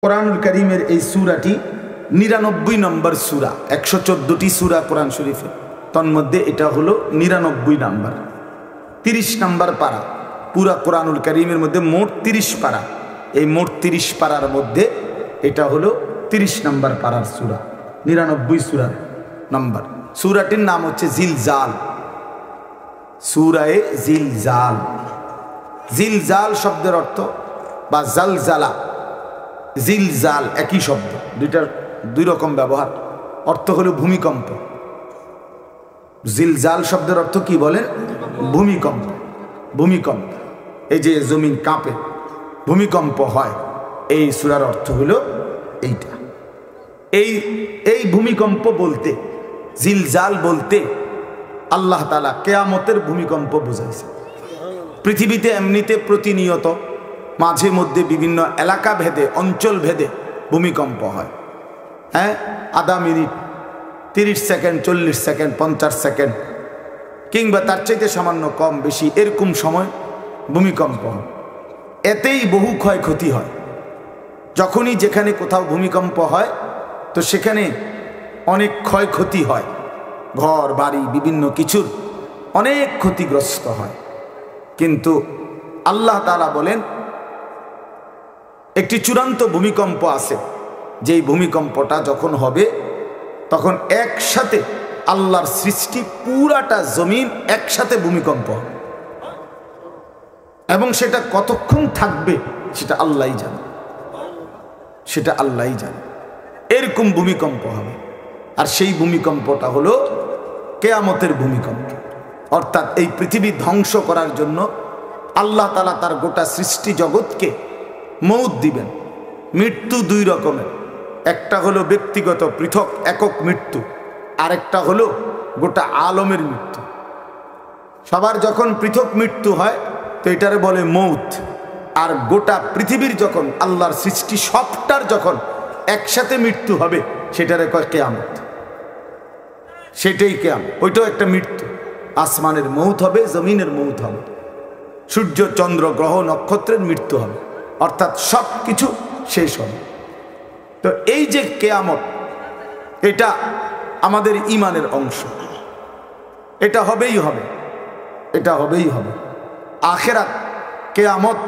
কোরআনুল কারীমের এই সূরাটি ৯৯ নম্বর সূরা। ১১৪টি সূরা কোরআন শরীফে, তন্মধ্যে এটা হলো ৯৯ নম্বর। ৩০ নম্বর পারা। পুরা কোরআনুল কারীমের মধ্যে মোট ৩০ পারা। এই মোট ৩০ পারার মধ্যে এটা হলো ৩০ নম্বর পারার সূরা, ৯৯ সূরার নম্বর। সূরাটির নাম হচ্ছে জিলজাল, সূরায়ে জিলজাল। জিলজাল শব্দের অর্থ বা জালজালা, জিলজাল একই শব্দ, দুইটার দুই রকম ব্যবহার। অর্থ হলো ভূমিকম্প। জিলজাল শব্দের অর্থ কি বলেন? ভূমিকম্প। ভূমিকম্প, এই যে জমিন কাঁপে, ভূমিকম্প হয়, এই সূরার অর্থ হলো এইটা। এই ভূমিকম্প বলতে, জিলজাল বলতে আল্লাহ তাআলা কিয়ামতের ভূমিকম্প বুঝাইছে। পৃথিবীতে এমনিতে প্রতিনিয়ত মাঝে মধ্যে বিভিন্ন এলাকা ভেদে, অঞ্চল ভেদে ভূমিকম্প হয়। হ্যাঁ, আধা মিনিট, 30 সেকেন্ড, 40 সেকেন্ড, 50 সেকেন্ড, কিংবা তার চাইতে সামান্য কম বেশি এরকম সময় ভূমিকম্প হয়। এতেই বহু ক্ষয়ক্ষতি হয়। যখনই যেখানে কোথাও ভূমিকম্প হয় তো সেখানে অনেক ক্ষয়ক্ষতি হয়, ঘর বাড়ি বিভিন্ন কিছুর অনেক ক্ষতিগ্রস্ত হয়। কিন্তু আল্লাহ তাআলা বলেন একটি চূড়ান্ত ভূমিকম্প আছে, যেই ভূমিকম্পটা যখন হবে তখন একসাথে আল্লাহর সৃষ্টি পুরাটা জমিন একসাথে ভূমিকম্প হবে, এবং সেটা কতক্ষণ থাকবে সেটা আল্লাহই জানে, সেটা আল্লাহই জানে। এরকম ভূমিকম্প হবে, আর সেই ভূমিকম্পটা হলো কিয়ামতের ভূমিকম্প। অর্থাৎ এই পৃথিবী ধ্বংস করার জন্য আল্লাহ তাআলা তার গোটা সৃষ্টি জগৎকে মৌত দিবেন। মৃত্যু দুই রকমের, একটা হলো ব্যক্তিগত পৃথক একক মৃত্যু, আরেকটা হলো গোটা আলমের মৃত্যু। সবার যখন পৃথক মৃত্যু হয় তো এটারে বলে মৌত, আর গোটা পৃথিবীর যখন আল্লাহর সৃষ্টি সবটার যখন একসাথে মৃত্যু হবে সেটারে কয় কিয়ামত। সেটাই কিয়ামত, ওইটাও একটা মৃত্যু। আসমানের মৌত হবে, জমিনের মৌত হবে, সূর্য চন্দ্র গ্রহ নক্ষত্রের মৃত্যু হবে, অর্থাৎ সব কিছু শেষ হবে। তো এই যে কিয়ামত, এটা আমাদের ঈমানের অংশ, এটা হবেই হবে, এটা হবেই হবে। আখিরাত, কিয়ামত,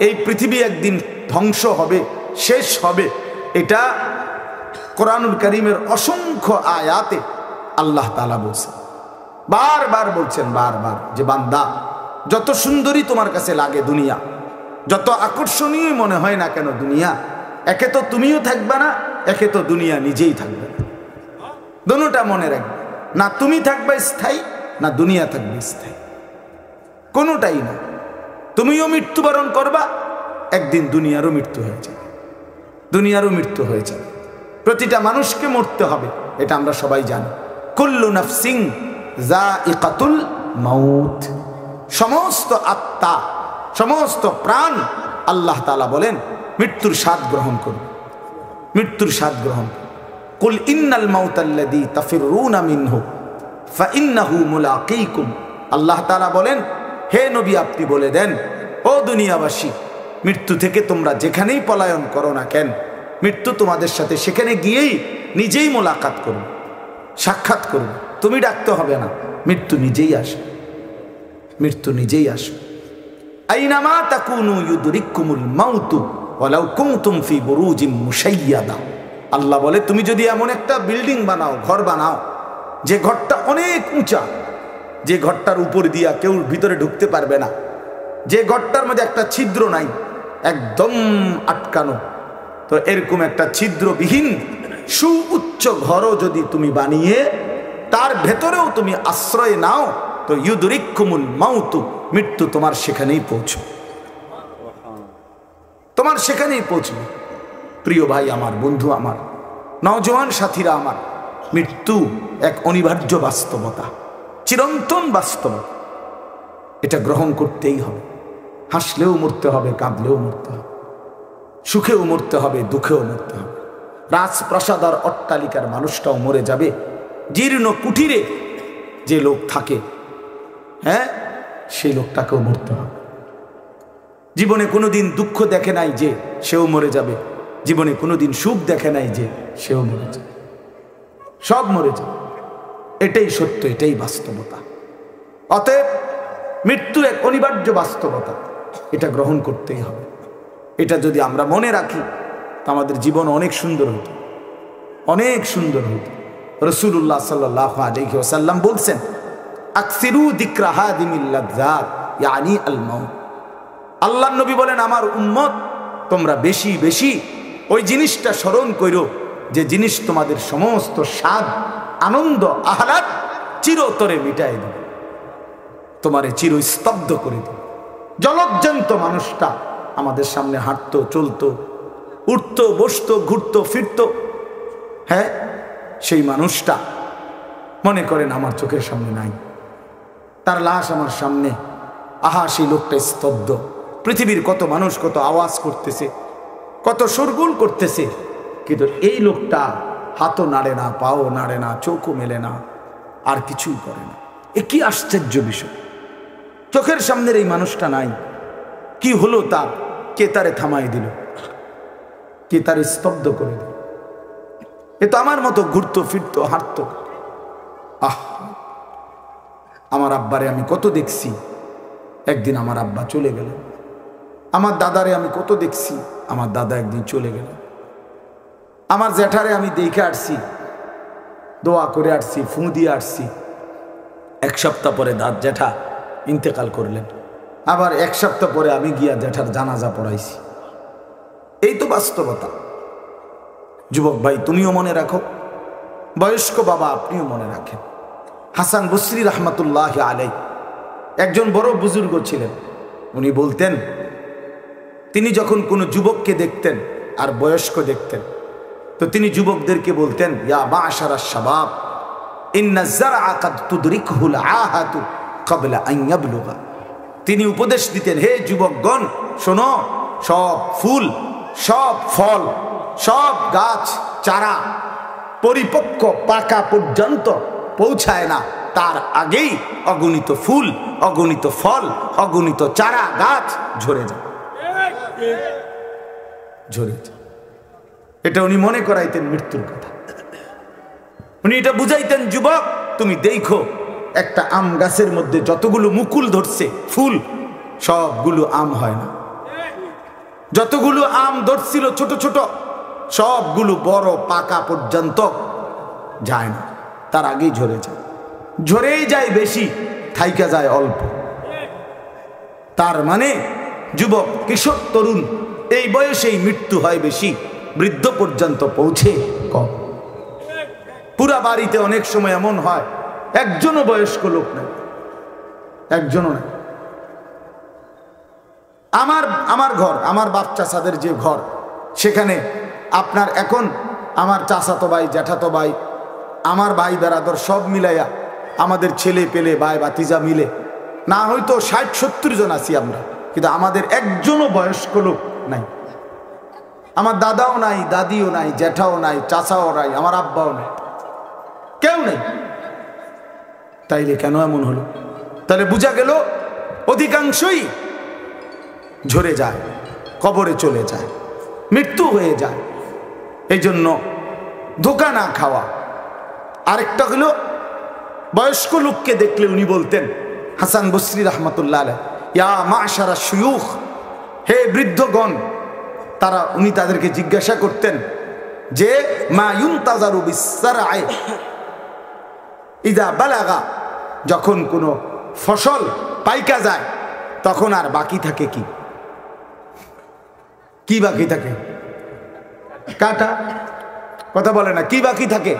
এই পৃথিবী একদিন ধ্বংস হবে, শেষ হবে, এটা কোরআনুল কারীমের অসংখ্য আয়াতে আল্লাহ তাআলা বলছেন, বারবার বলছেন, বারবার, যে বান্দা যত সুন্দরী তোমার কাছে লাগে দুনিয়া, যত আকর্ষণীয় মনে হয় না কেন দুনিয়া, একে তো তুমিও থাকবে না, একে তো দুনিয়া নিজেই থাকবে না। দুটোটা মনে রাখবে, না তুমি থাকবে স্থায়ী, না দুনিয়া থাকবে স্থায়ী, কোনোটাই না। তুমিও মৃত্যুবরণ করবা, একদিন দুনিয়ারও মৃত্যু হয়ে যাবে, দুনিয়ারও মৃত্যু হয়ে যাবে। প্রতিটা মানুষকে মরতে হবে, এটা আমরা সবাই জানি। কুল্লু নাফসিন যায়িকাতুল মাউত, সমস্ত আত্মা, সমস্ত প্রাণ, আল্লাহ তাআলা বলেন মৃত্যুর স্বাদ গ্রহণ করবে, মৃত্যুর স্বাদ গ্রহণ। কুল ইন্নাল মাউতাল্লাযী তাফিরুনা মিনহু ফাইন্নাহু মুলাকীকুম, আল্লাহ তাআলা বলেন হে নবী আপনি বলে দেন, ও দুনিয়াবাসী, মৃত্যু থেকে তোমরা যেখানেই পলায়ন করো না কেন, মৃত্যু তোমাদের সাথে সেখানে গিয়েই নিজেই মোলাকাত করবে, সাক্ষাৎ করবে। তুমি ডাকতে হবে না, মৃত্যু নিজেই আসে, মৃত্যু নিজেই আসে। আইনামা তাকুনু ইউদরিকুমুল মাউতু ওয়ালাউ কুনতুম ফি বুরুজিম মুশাইয়াদা, আল্লাহ বলে তুমি যদি এমন একটা বিল্ডিং বানাও, ঘর বানাও, যে ঘরটা অনেক উঁচা, যে ঘরটার উপর দিয়া কেউ ভিতরে ঢুকতে পারবে না, যে ঘরটার মধ্যে একটা ছিদ্র নাই, একদম আটকানো, তো এরকম একটা ছিদ্রবিহীন সুউচ্চ ঘরও যদি তুমি বানিয়ে তার ভেতরেও তুমি আশ্রয় নাও, তো ইউদরিকুমুল মাউতু, মৃত্যু তোমার সেখানেই পৌঁছবে, তোমার সেখানেই পৌঁছবে। প্রিয় ভাই আমার, বন্ধু আমার, নওজোয়ান সাথীরা আমার, মৃত্যু এক অনিবার্য বাস্তবতা, চিরন্তন বাস্তবতা, এটা গ্রহণ করতেই হবে। হাসলেও মরতে হবে, কাঁদলেও মরতে হবে, সুখেও মরতে হবে, দুঃখেও মরতে হবে। রাজপ্রাসাদ আর অট্টালিকার মানুষটাও মরে যাবে, জীর্ণ কুটিরে যে লোক থাকে, হ্যাঁ, সেই লোকটাকেও মরতে হবে। জীবনে কোনোদিন দুঃখ দেখে নাই যে, সেও মরে যাবে। জীবনে কোনোদিন সুখ দেখে নাই যে সেও মরে যায়, সব মরে যায়। এটাই সত্য, এটাই বাস্তবতা। অতএব মৃত্যু এক অনিবার্য বাস্তবতা, এটা গ্রহণ করতেই হবে। এটা যদি আমরা মনে রাখি তো আমাদের জীবন অনেক সুন্দর হতো, অনেক সুন্দর হতো। রাসূলুল্লাহ সাল্লাল্লাহু আলাইহি ওয়াসাল্লাম বলছেন, আকসিরু যিকরা হাদিমিল লাযযাত ইয়ানি আল মাউত। আল্লাহর নবী বলেন, আমার উম্মত তোমরা বেশি বেশি ওই জিনিসটা স্মরণ করো যে জিনিস তোমাদের সমস্ত স্বাদ, আনন্দ, আহ্লাদ চিরতরে মিটাই দেবে, তোমারে চিরস্তব্ধ করে দেবে। জলজ্জান্ত মানুষটা আমাদের সামনে হাঁটতো, চলতো, উঠতো, বসতো, ঘুরতো, ফিরতো, হ্যাঁ, সেই মানুষটা মনে করেন আমার চোখের সামনে নাই, তার লাশ আমার সামনে, আহা সেই লোকটা স্তব্ধ। পৃথিবীর কত মানুষ কত আওয়াজ করতেছে, কত শোরগোল করতেছে, কিন্তু এই লোকটা হাতও নাড়ে না, পাও নাড়ে না, চোখও মেলে না, আর কিছুই করে না। এ কি আশ্চর্য বিষয়! চোখের সামনের এই মানুষটা নাই, কি হলো তার? কে তারে থামাই দিল? কে তারে স্তব্ধ করে দিল? এ তো আমার মতো ঘুরতো, ফিরতো, হাঁটতো। আহ, আমার আব্বারে আমি কত দেখছি, একদিন আমার আব্বা চলে গেল। আমার দাদারে আমি কত দেখছি, আমার দাদা একদিন চলে গেল। আমার জ্যাঠারে আমি দেখে আসছি, দোয়া করে আসছি, ফুঁ দিয়ে আসছি। এক সপ্তাহ পরে জ্যাঠা ইন্তেকাল করলেন, আবার এক সপ্তাহ পরে আমি গিয়া জ্যাঠার জানাজা পড়াইছি। এই তো বাস্তবতা। যুবক ভাই, তুমিও মনে রাখো, বয়স্ক বাবা আপনিও মনে রাখেন। হাসান বসরি রহমতুল্লাহ আলাই একজন বড় বুজুর্গ ছিলেন। উনি বলতেন, তিনি যখন কোনো যুবককে দেখতেন আর বয়স্ক দেখতেন, তো তিনি যুবকদেরকে বলতেন, ইয়া মাশারাশ শাবাব ইন্না যারআ কাদ তুদরিকুল আহাতু ক্বাবলা আন ইয়াবলুগা। তিনি উপদেশ দিতেন, হে যুবকগণ শোনো, সব ফুল, সব ফল, সব গাছ চারা পরিপক্ক পাকা পর্যন্ত পৌঁছায় না, তার আগেই অগণিত ফুল, অগণিত ফল, অগণিত চারা গাছ ঝরে যায়, ঝরে যায়। এটা উনি মনে করাইতেন মৃত্যুর কথা। উনি এটা বুঝাইতেন, যুবক তুমি দেখো একটা আম গাছের মধ্যে যতগুলো মুকুল ধরছে ফুল, সবগুলো আম হয় না। যতগুলো আম ধরছিল ছোট ছোট, সবগুলো বড় পাকা পর্যন্ত যায় না, তার আগেই ঝরে যায়। ঝরেই যায় বেশি, থাইকা যায় অল্প। তার মানে যুবক, কিশোর, তরুণ এই বয়সেই মৃত্যু হয় বেশি, বৃদ্ধ পর্যন্ত পৌঁছে কম। পুরা বাড়িতে অনেক সময় এমন হয় একজনও বয়স্ক লোক নাই, একজনও নাই। আমার ঘর, আমার বাপ চাচাদের যে ঘর, সেখানে আপনার এখন আমার চাচাতো ভাই, জ্যাঠাতো ভাই, আমার ভাই বেরাদর সব মিলাইয়া আমাদের ছেলে পেলে ভাই বাতিজা মিলে না হয়তো 60-70 জন আছি আমরা, কিন্তু আমাদের একজনও বয়স্ক লোক নাই। আমার দাদাও নাই, দাদিও নাই, জ্যাঠাও নাই, চাচাও নাই, আমার আব্বাও নাই, কেউ নেই। তাইলে কেন এমন হলো? তাহলে বোঝা গেল অধিকাংশই ঝরে যায়, কবরে চলে যায়, মৃত্যু হয়ে যায়। এই জন্য ধোঁকা না খাওয়া। আরেকটা হলো, বয়স্ক লোককে দেখলে উনি বলতেন, হাসান বসরি রহমতুল্লাহ আলাইহি, ইয়া মাশারা শুয়ুখ, হে বৃদ্ধগণ। উনি তাদেরকে জিজ্ঞাসা করতেন যে মা ইউনতাজারু বিসসারআ ইযা বালাগা, যখন কোনো ফসল পাইকা যায় তখন আর বাকি থাকে কি? কি বাকি থাকে? কাটা। কথা বলে না, কি বাকি থাকে?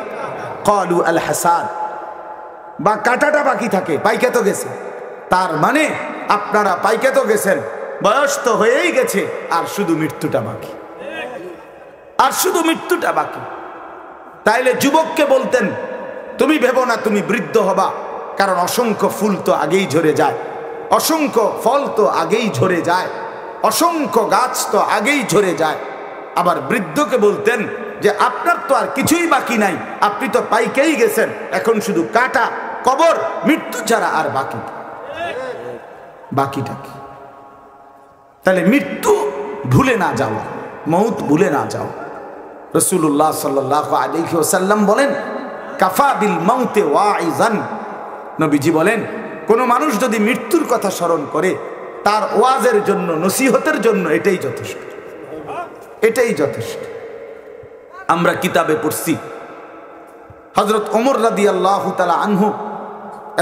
ক্বালু আল হাসাদ, বা কাটাটা বাকি থাকে, পাইকা তো গেছে। তার মানে আপনারা পাইকা তো গেছেন, বয়স তো হয়েই গেছে, আর শুধু মৃত্যুটা বাকি, আর শুধু মৃত্যুটা বাকি। তাইলে যুবককে বলতেন, তুমি ভেবো না তুমি বৃদ্ধ হবা, কারণ অসংখ্য ফুল তো আগেই ঝরে যায়, অসংখ্য ফল তো আগেই ঝরে যায়, অসংখ্য গাছ তো আগেই ঝরে যায়। আবার বৃদ্ধকে বলতেন যে আপনার তো আর কিছুই বাকি নাই, আপনি তো পাইকেই গেছেন, এখন শুধু কাটা, কবর, মৃত্যু ছাড়া আর বাকিটা কি? তাহলে মৃত্যু ভুলে না যাওয়া, মউত ভুলে না যাও। রাসূলুল্লাহ সাল্লাল্লাহু আলাইহি ওয়াসাল্লাম বলেন, কাফা বিল মাউতে ওয়াইজান। নবীজি বলেন, কোনো মানুষ যদি মৃত্যুর কথা স্মরণ করে তার ওয়াজের জন্য, নসিহতের জন্য এটাই যথেষ্ট, এটাই যথেষ্ট। আমরা কিতাবে পড়ছি হযরত ওমর রাদিয়াল্লাহু তাআলা আনহু,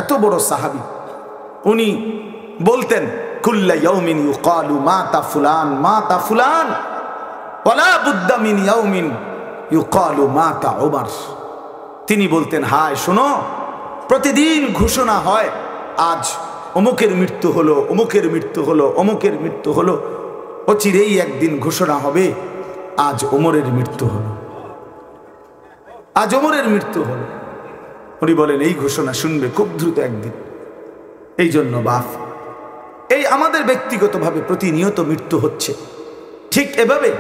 এত বড় সাহাবী, উনি বলতেন, কুল্লা ইয়াউমিন ইউকালু মাতা ফুলান মাতা ফুলান ওয়ালা বুদ্দা মিন ইয়াউমিন ইউকালু মাতা ওমর। তিনি বলতেন, হায় শোনো, প্রতিদিন ঘোষণা হয় আজ অমুকের মৃত্যু হলো, অমুকের মৃত্যু হলো, অমুকের মৃত্যু হলো। অচিরেই একদিন ঘোষণা হবে আজ ওমরের মৃত্যু হলো, আজ ওমরের মৃত্যু হলো। উনি বলেন এই ঘোষণা শুনবে খুব দ্রুত একদিন। এই জন্য বাপ, এই আমাদের ব্যক্তিগতভাবে প্রতিনিয়ত মৃত্যু হচ্ছে, ঠিক এভাবে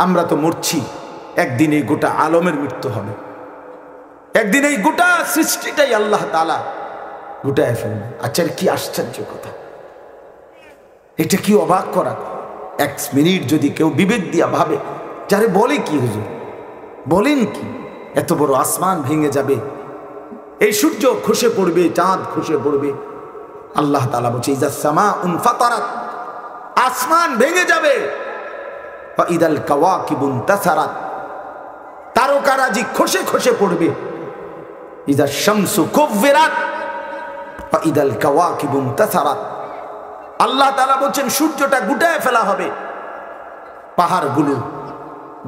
আমরা তো মরছি, একদিন এই গোটা আলমের মৃত্যু হবে, একদিন এই গোটা সৃষ্টিটাই আল্লাহ তাআলা গোটায় ফেলবে। আচ্ছা, কি আশ্চর্য কথা, এটা কি অবাক করা। এক মিনিট যদি কেউ বিবেক দিয়া ভাবে, যারে বলে কি হুজুর, বলেন কি, এত বড় আসমান ভেঙে যাবে, এই সূর্য খসে পড়বে, চাঁদ খসে পড়বে। আল্লাহ তাআলা বলছে, ইযা সামাউন ফাতারাত, আসমান ভেঙে যাবে। ওয়া ইদাল কাওয়াকিবুন তাসারাত, তারকারাজি খসে খসে পড়বে। ইযা শামসু কুব্বিরাত ওয়া ইদাল কাওয়াকিবুন তাসারাত। আল্লাহ তাআলা বলছেন সূর্যটা গুটায় ফেলা হবে, পাহাড়গুলো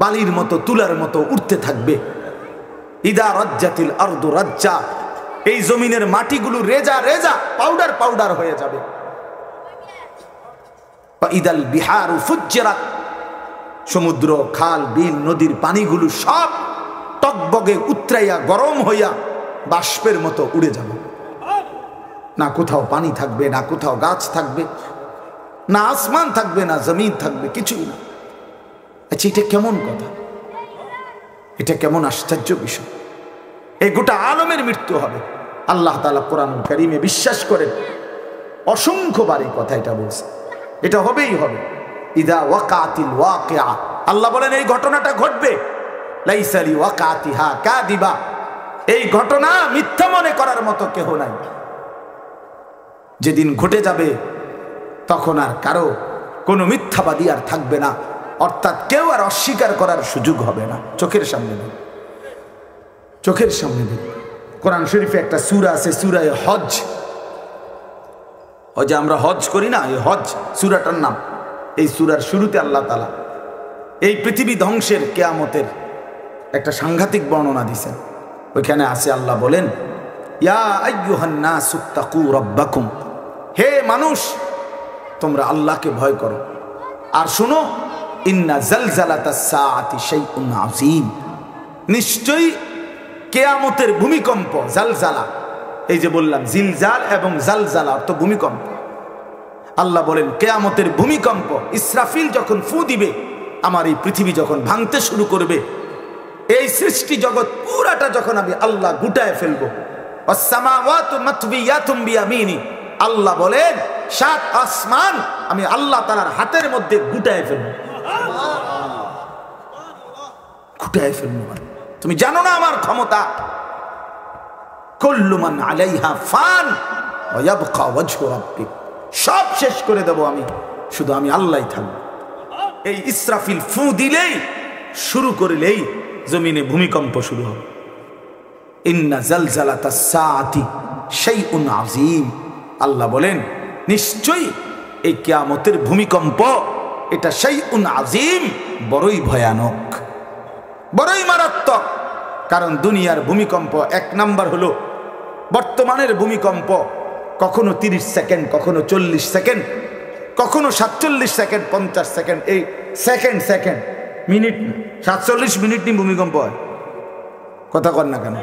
বালির মতো, তুলার মতো উঠতে থাকবে। ইদা রাজ্জাতিল আরদু রাজ্জা, এই জমিনের মাটিগুলো রেজা রেজা, পাউডার পাউডার হয়ে যাবে। ইদাল বিহারু ফুজ্জিরাত, সমুদ্র, খাল, বিল, নদীর পানিগুলো সব টকবগে উতরাইয়া গরম হইয়া বাষ্পের মতো উড়ে যাবে। না কোথাও পানি থাকবে, না কোথাও গাছ থাকবে, না আসমান থাকবে, না জমিন থাকবে, কিছুই না। আচ্ছা, এটা কেমন কথা, এটা কেমন আশ্চর্য বিষয়। এই গোটা আলমের মৃত্যু হবে। আল্লাহ তাআলা কোরআনুল কারীমে বিশ্বাস করেন, অসংখ্যবার এই কথা এটা বলছে, এটা হবেই হবে। ইদা ওয়াকাতিল ওয়াকিআ, আল্লাহ বলেন এই ঘটনাটা ঘটবে। লাইসা লি ওয়াকাতিহা কাযিবা, এই ঘটনা মিথ্যা মনে করার মতো কেহ নাই। যেদিন ঘটে যাবে তখন আর কারো কোনো মিথ্যাবাদী আর থাকবে না, অর্থাৎ কেউ আর অস্বীকার করার সুযোগ হবে না। চোখের সামনে দিন, চোখের সামনে দিন। কোরআন শরীফে একটা সূরা আছে, সূরা হজ। ওই যে আমরা হজ করি না, এই হজ সূরাটার নাম। এই সূরার শুরুতে আল্লাহ তাআলা এই পৃথিবী ধ্বংসের, কিয়ামতের একটা সাংঘাতিক বর্ণনা দিয়েছেন। ওইখানে আছে, আল্লাহ বলেন, ইয়া আইয়ুহান নাসু তাকু রাব্বাকুম, হে মানুষ তোমরা আল্লাহকে ভয় করো। আর শুনো, ইন্না জালজালাতাস সাআতি শাইউন আযীম, নিশ্চয়ই কিয়ামতের ভূমিকম্প, জালজালা, এই যে বললাম জিলজাল এবং জালজালা অর্থ ভূমিকম্প। আল্লাহ বলেন কিয়ামতের ভূমিকম্প, ইসরাফিল যখন ফু দিবে, আমার এই পৃথিবী যখন ভাঙতে শুরু করবে, এই সৃষ্টি জগৎ পুরাটা যখন আমি আল্লাহ গুটায় ফেলবো। ওয়াসসামাওয়াতু মাতবিয়াতুম বিয়ামিনি, আল্লাহ বলেন 7 আসমান আমি আল্লাহ তাআলার হাতের মধ্যে গুটায় ফেলবো। গুটায় ফেলবো, তুমি জানো না আমার ক্ষমতা। কুল্লু মান আলাইহা ফান ওয়া ইয়াবকা ওয়াজহু রাব্বিক, সব শেষ করে দেব আমি, শুধু আমি আল্লাহই থাকবো। এই ইসরাফিল ফু দিলেই, শুরু করলেই জমিনে ভূমিকম্প শুরু হবে। ইন্না জালজালাতাস সাআতি শাইউন আযীম, আল্লাহ বলেন নিশ্চয়ই এই কিয়ামতের ভূমিকম্প, এটা শাইউন আযীম, বড়ই ভয়ানক, বড়ই মারাত্মক। কারণ দুনিয়ার ভূমিকম্প এক নাম্বার হলো, বর্তমানের ভূমিকম্প কখনো 30 সেকেন্ড, কখনো 40 সেকেন্ড, কখনো 47 সেকেন্ড, 50 সেকেন্ড, এই সেকেন্ড সেকেন্ড মিনিট, 47 মিনিট নিয়ে ভূমিকম্প হয়। কথা কর না কেন,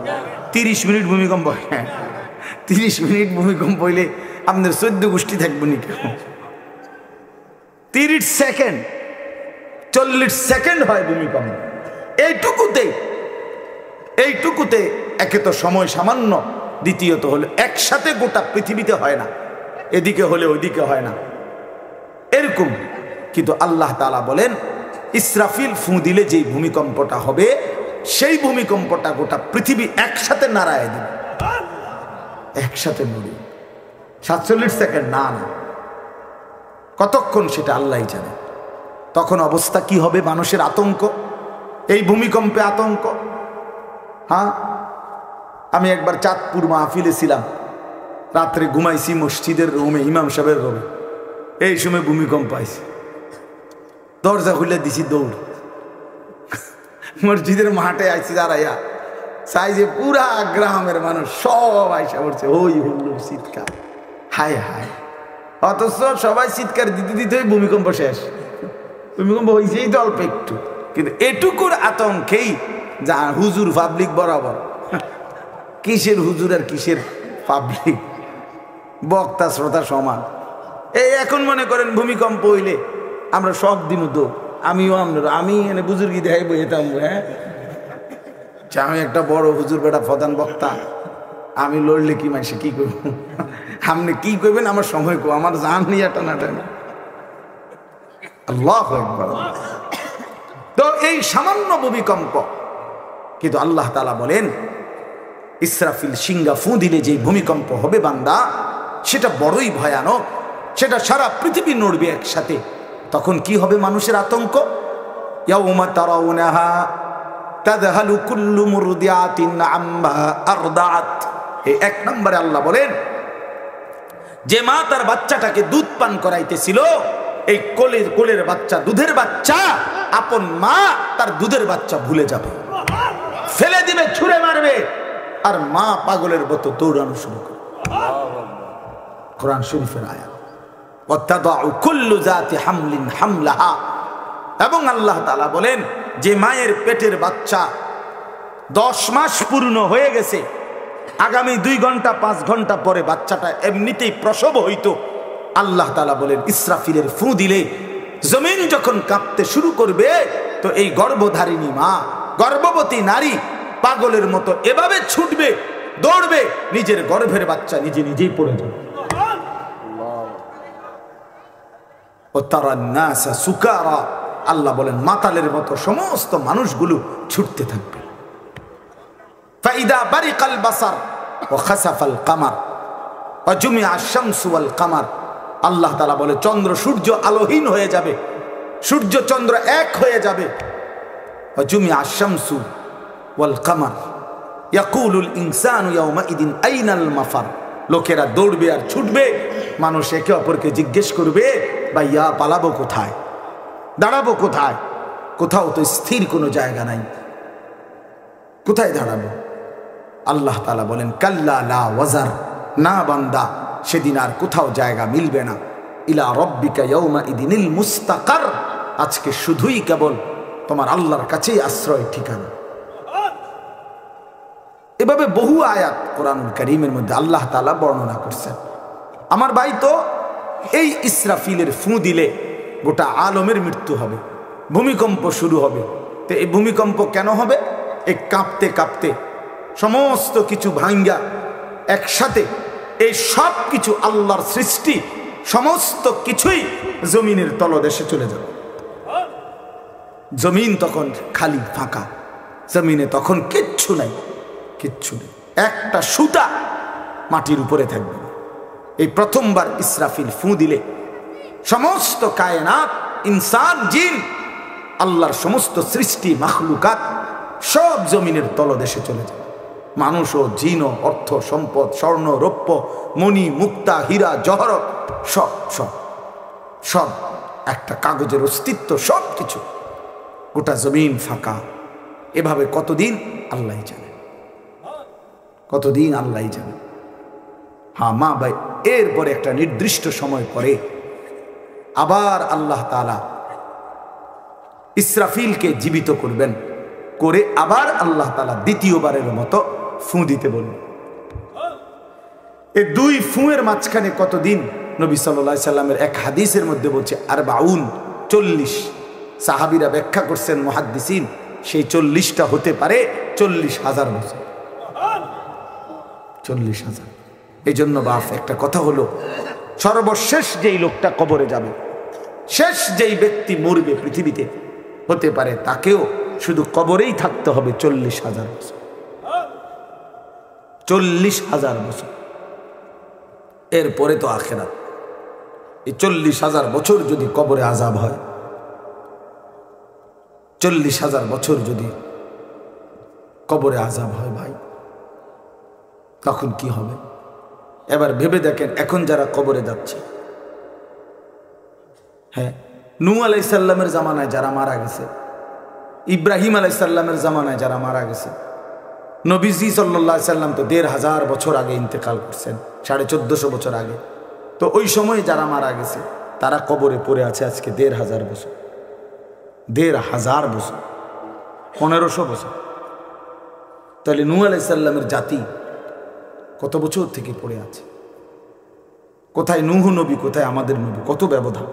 30 মিনিট ভূমিকম্প হয়। 30 মিনিট ভূমিকম্প হইলে আপনাদের 14 গোষ্ঠী থাকবে নি কেউ। 30 সেকেন্ড, 40 সেকেন্ড হয় ভূমিকম্প। এইটুকুতে একে তো সময় সামান্য, দ্বিতীয়ত হলো একসাথে গোটা পৃথিবীতে হয় না, এদিকে হলে ওইদিকে হয় না, এরকম। কিন্তু আল্লাহ তাআলা বলেন ইসরাফিল ফু দিলে যেই ভূমিকম্পটা হবে, সেই ভূমিকম্পটা গোটা পৃথিবী একসাথে নাড়ায় দেবে, একসাথে নড়ে। 47 সেকেন্ড না, কতক্ষণ সেটা আল্লাহই জানে। তখন অবস্থা কি হবে, মানুষের আতঙ্ক, এই ভূমিকম্পে আতঙ্ক। হ্যাঁ, আমি একবার চাঁদপুর মাহফিলে ছিলাম, রাত্রে ঘুমাইছি মসজিদের রুমে, ইমাম সাহেবের রুমে। এই সময় ভূমিকম্প আইছে, দরজা খুলে দিছি দৌড়, মসজিদের মাঠে আইছি দাঁড়াইয়া, চাই যে পুরা গ্রামের মানুষ সব আইসা পড়ছে, হই হুল্লোড় চিৎকার, হায় হায়। অথচ সবাই চিৎকার দিতে দিতে ভূমিকম্প শেষ। ভূমিকম্প হয়েছেই তো অল্প একটু, কিন্তু এটুকুর আতঙ্কেই যা হুজুর পাবলিক বরাবর। কিসের হুজুর আর কিসের পাবলিক, বক্তা শ্রোতা সমান। এই এখন মনে করেন ভূমিকম্প হইলে আমরা সব দিন তো আমিও আমি এনে বুজুর্গি দেখাই বইতাম। হ্যাঁ, আমি একটা বড় হুজুর বেটা প্রধান বক্তা, আমি লড়লে কি মাইসে কি করব, আপনি কি করবেন আমার সময় কো, আমার জান নিয়ে টানাটানি। আল্লাহু আকবার। তো এই সামান্য ভূমিকম্প, কিন্তু আল্লাহ তাআলা বলেন ইসরাফিল সিংহা ফু দিলে যে ভূমিকম্প হবে বান্দা, সেটা বড়ই ভয়ানক, সেটা সারা পৃথিবী নড়বে একসাথে। তখন কি হবে মানুষের আতঙ্ক, ইয়াউমা তারাউনাহা তাযহালু কুল্লু মুরদিআতিন আম্মা আরদাআত। এই এক নম্বরে আল্লাহ বলেন, যে মা তার বাচ্চাটাকে দুধ পান করাইতেছিল, এই কোলের বাচ্চা, দুধের বাচ্চা, আপন মা তার দুধের বাচ্চা ভুলে যাবে, ফেলে দিবে, ছুঁড়ে মারবে, আর মা পাগলের মতো দৌড়ানো শুরু করে। কোরআন শরীফের আয়াত। ওয়াতাদাউ কুল্লু যাতি হামলিন হামলাহা। এবং আল্লাহ তাআলা বলেন, যে মায়ের পেটের বাচ্চা 10 মাস পূর্ণ হয়ে গেছে, আগামী 2 ঘন্টা 5 ঘন্টা পরে বাচ্চাটা এমনিতেই প্রসব হইতো, আল্লাহ তাআলা বলেন ইসরাফিলের ফু দিলে জমিন যখন কাঁপতে শুরু করবে, তো এই গর্ভধারিণী মা, গর্ভবতী নারী পাগলের মতো এভাবে ছুটবে, দৌড়বে, নিজের গর্ভের বাচ্চা নিজে নিজেই পড়ে যাবে। ও তারা নাসা সুকারা, আল্লাহ বলেন মাতালের মতো সমস্ত মানুষগুলো ছুটতে থাকবে। ফাইদা বারিকাল বাসার ওয়া খাসাফাল কামার ওয়া জুমিআ আশ-শামসু ওয়াল কামার। আল্লাহ তাআলা বলে চন্দ্র সূর্য আলোহীন হয়ে যাবে, সূর্য চন্দ্র এক হয়ে যাবে। ওয়া জুমিআ আশ-শামসু ওয়াল কামার ইয়াকুলুল ইনসানু ইয়াওমাইদিন আইনাল মাফার। লোকেরা দৌড়বে আর ছুটবে, মানুষ একে অপরকে জিজ্ঞেস করবে, ভাইয়া পালাবো কোথায়, দাঁড়াবো কোথায়, কোথাও তো স্থির কোনো জায়গা নাই, কোথায় দাঁড়াবো। আল্লাহ তাআলা বলেন কাল্লা লা ওয়াজার, না বান্দা, সেদিন আর কোথাও জায়গা মিলবে না। ইলা রব্বিকা ইয়াউমাইদিনিল মুস্তাকার, আজকে শুধুই কেবল তোমার আল্লাহর কাছেই আশ্রয় ঠিকানা। এভাবে বহু আয়াত কোরআনুল কারীমের মধ্যে আল্লাহ তাআলা বর্ণনা করছেন। আমার ভাই, তো এই ইসরাফিলের ফু দিলে গোটা আলমের মৃত্যু হবে, ভূমিকম্প শুরু হবে। তো এই ভূমিকম্প কেন হবে? এই কাঁপতে কাঁপতে সমস্ত কিছু ভাঙ্গা একসাথে, এই সব কিছু আল্লাহর সৃষ্টি, সমস্ত কিছুই জমিনের তলদেশে চলে যাবে। জমিন তখন খালি ফাঁকা, জমিনে তখন কিচ্ছু নাই, কিচ্ছু নেই, একটা সুতা মাটির উপরে থাকবে। এই প্রথমবার ইসরাফিল ফু দিলে সমস্ত কায়নাত, ইনসান, জিন, আল্লাহর সমস্ত সৃষ্টি, মাখলুকাত সব জমিনের তলদেশে চলে যাবে। মানুষ ও জিন ও অর্থ সম্পদ, স্বর্ণ রৌপ্য, মণি মুক্তা, হীরা জহরত, সব সব সব একটা কাগজের অস্তিত্ব, সব কিছু, গোটা জমিন ফাঁকা। এভাবে কতদিন আল্লাহ জানে, কতদিন আল্লাহ জানে। হ্যাঁ মা ভাই, এরপরে একটা নির্দিষ্ট সময় পরে আবার আল্লাহ তাআলা ইসরাফিলকে জীবিত করবেন, করে আবার আল্লাহ তাআলা দ্বিতীয়বারের মতো ফু দিতে বলবেন। এই 2 ফুঁয়ের মাঝখানে কতদিন? নবী সাল্লাল্লাহু আলাইহি সাল্লামের এক হাদিসের মধ্যে বলছে 40। সাহাবীরা ব্যাখ্যা করছেন, মুহাদ্দিসিন, সেই 40টা হতে পারে 40,000 বছর। 40,000। এই জন্য বাপ, একটা কথা হলো, সর্বশেষ যেই লোকটা কবরে যাবে, শেষ যেই ব্যক্তি মরবে পৃথিবীতে, হতে পারে তাকেও শুধু কবরেই থাকতে হবে 40,000 বছর, 40,000 বছর। এরপরে তো আখিরাত। এই 40,000 বছর যদি কবরে আযাব হয়, 40,000 বছর যদি কবরে আযাব হয় ভাই, তখন কি হবে? এবার ভেবে দেখেন, এখন যারা কবরে যাচ্ছে, হ্যাঁ, নূহ আলাইহিস সালামের জামানায় যারা মারা গেছে, ইব্রাহিম আলাইহিস সালামের জামানায় যারা মারা গেছে, নবীজি সাল্লাল্লাহু আলাইহি সাল্লাম তো 1,500 বছর আগে ইন্তেকাল করছেন, 1450 বছর আগে। তো ওই সময়ে যারা মারা গেছে তারা কবরে পড়ে আছে আজকে 1,500 বছর, 1,500 বছর, 1500 বছর। তাহলে নূহ আলাইহিস সালামের জাতি কত বছর থেকে পড়ে আছে? কোথায় নূহ নবী, কোথায় আমাদের নবী? কত ব্যবধান!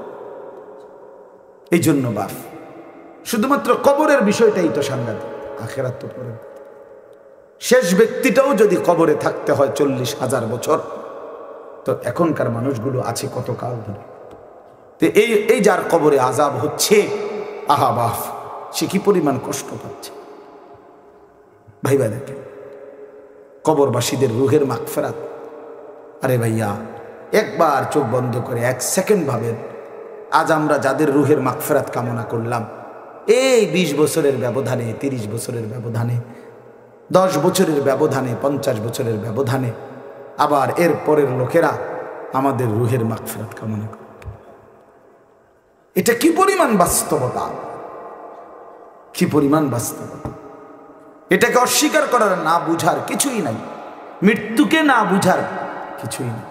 এই জন্য বাপ, শুধুমাত্র কবরের বিষয়টাই তো সাংঘাতিক, আখিরাত তো পরে। শেষ ব্যক্তিটাও যদি কবরে থাকতে হয় 40,000 বছর, তো এখনকার মানুষগুলো আছে কত কাল ধরে। তো এই যার কবরে আযাব হচ্ছে, আহা বাপ, সে কি পরিমাণ কষ্ট পাচ্ছে ভাইবা দেখেন। কবরবাসীদের রুহের মাগফিরাত, আরে ভাইয়া একবার চোখ বন্ধ করে 1 সেকেন্ড ভাবেন, আজ আমরা যাদের রুহের মাগফিরাত কামনা করলাম, এই 20 বছরের ব্যবধানে, 30 বছরের ব্যবধানে, 10 বছরের ব্যবধানে, 50 বছরের ব্যবধানে আবার এর পরের লোকেরা আমাদের রুহের মাগফিরাত কামনা করে। এটা কি পরিমাণ বাস্তবতা, কি পরিমাণ বাস্তবতা! এটাকে অস্বীকার করার, না বুঝার কিছুই নাই, মৃত্যুকে না বুঝার কিছুই নেই।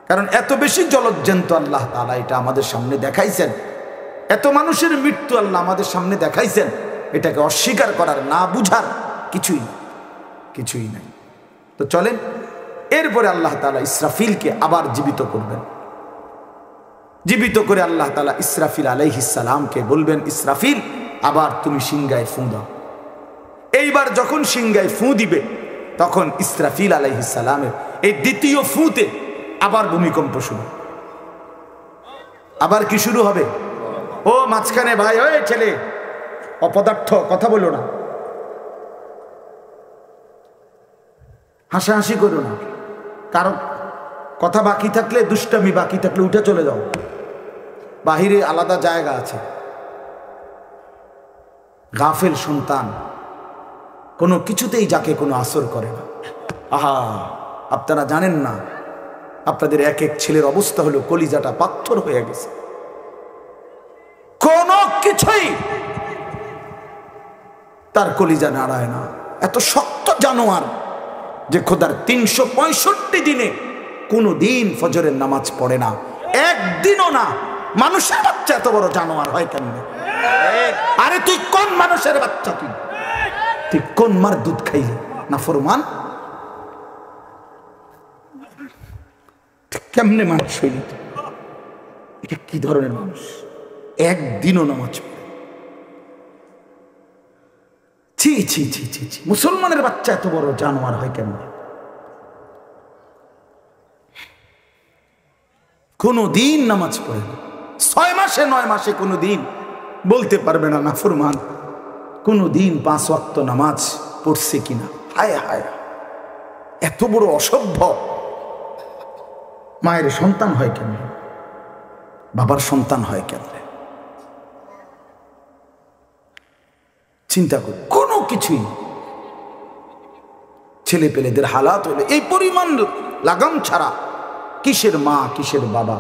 কারণ এত বেশি জলজ্জান্ত আল্লাহ তাআলা এটা আমাদের সামনে দেখাইছেন, এত মানুষের মৃত্যু আল্লাহ আমাদের সামনে দেখাইছেন, এটাকে অস্বীকার করার, না বুঝার কিছুই নাই। তো চলেন, এরপরে আল্লাহ তাআলা ইসরাফিলকে আবার জীবিত করবেন। জীবিত করে আল্লাহ তাআলা ইসরাফিল আলাইহিস সালামকে বলবেন, ইসরাফিল আবার তুমি সিংহায় ফুঁ দাও। এইবার যখন সিংহায় ফুঁ দিবে, তখন ইসরাফিল আলাইহিস সালামের এই দ্বিতীয় ফুঁতে আবার ভূমিকম্প শুরু। আবার কি শুরু হবে? ও মাঝখানে ভাই, ওই ছেলে অপদার্থ, কথা বলো না, হাসাহাসি করো না, কারণ কথা বাকি থাকলে, দুষ্টামি বাকি থাকলে উঠে চলে যাও, বাহিরে আলাদা জায়গা আছে। গাফেল সন্তান কোনো কিছুতেই যাকে কোনো আসর করে না। আহা, আপনারা জানেন না, আপনাদের এক এক ছেলের অবস্থা হলো কলিজাটা পাথর হয়ে গেছে, কোনো কিছুই তার কলিজা নাড়ায় না। এত শক্ত জানোয়ার যে খোদার 365 দিনে কোনো দিন ফজরের নামাজ পড়ে না, একদিনও না। মানুষের বাচ্চা এত বড় জানোয়ার হয় কেন? আরে তুই কোন মানুষের বাচ্চা? তুই কোন মার দুধ খাইলি? না ফরমান, কেমনে মানুষ হইলি? এটা কি ধরনের মানুষ? একদিনও নামাজ পড়ে? ছি ছি ছি ছি ছি, মুসলমানের বাচ্চা এত বড় জানোয়ার হয় কেন? কোনো দিন নামাজ পড়ে না, 6 মাসে 9 মাসে কোনো দিন বলতে পারবে না নাফরমান কোনো দিন 5 ওয়াক্ত নামাজ পড়ছে কিনা। হায় হায়, এত বড় অসভ্য মায়ের সন্তান হয় কেন? বাবার সন্তান হয় কেন? চিন্তা করি, কোনো কিছুই। ছেলে পেলেদের হালাত হলে এই পরিমাণ লাগাম ছাড়া কিসের মা কিসের বাবা,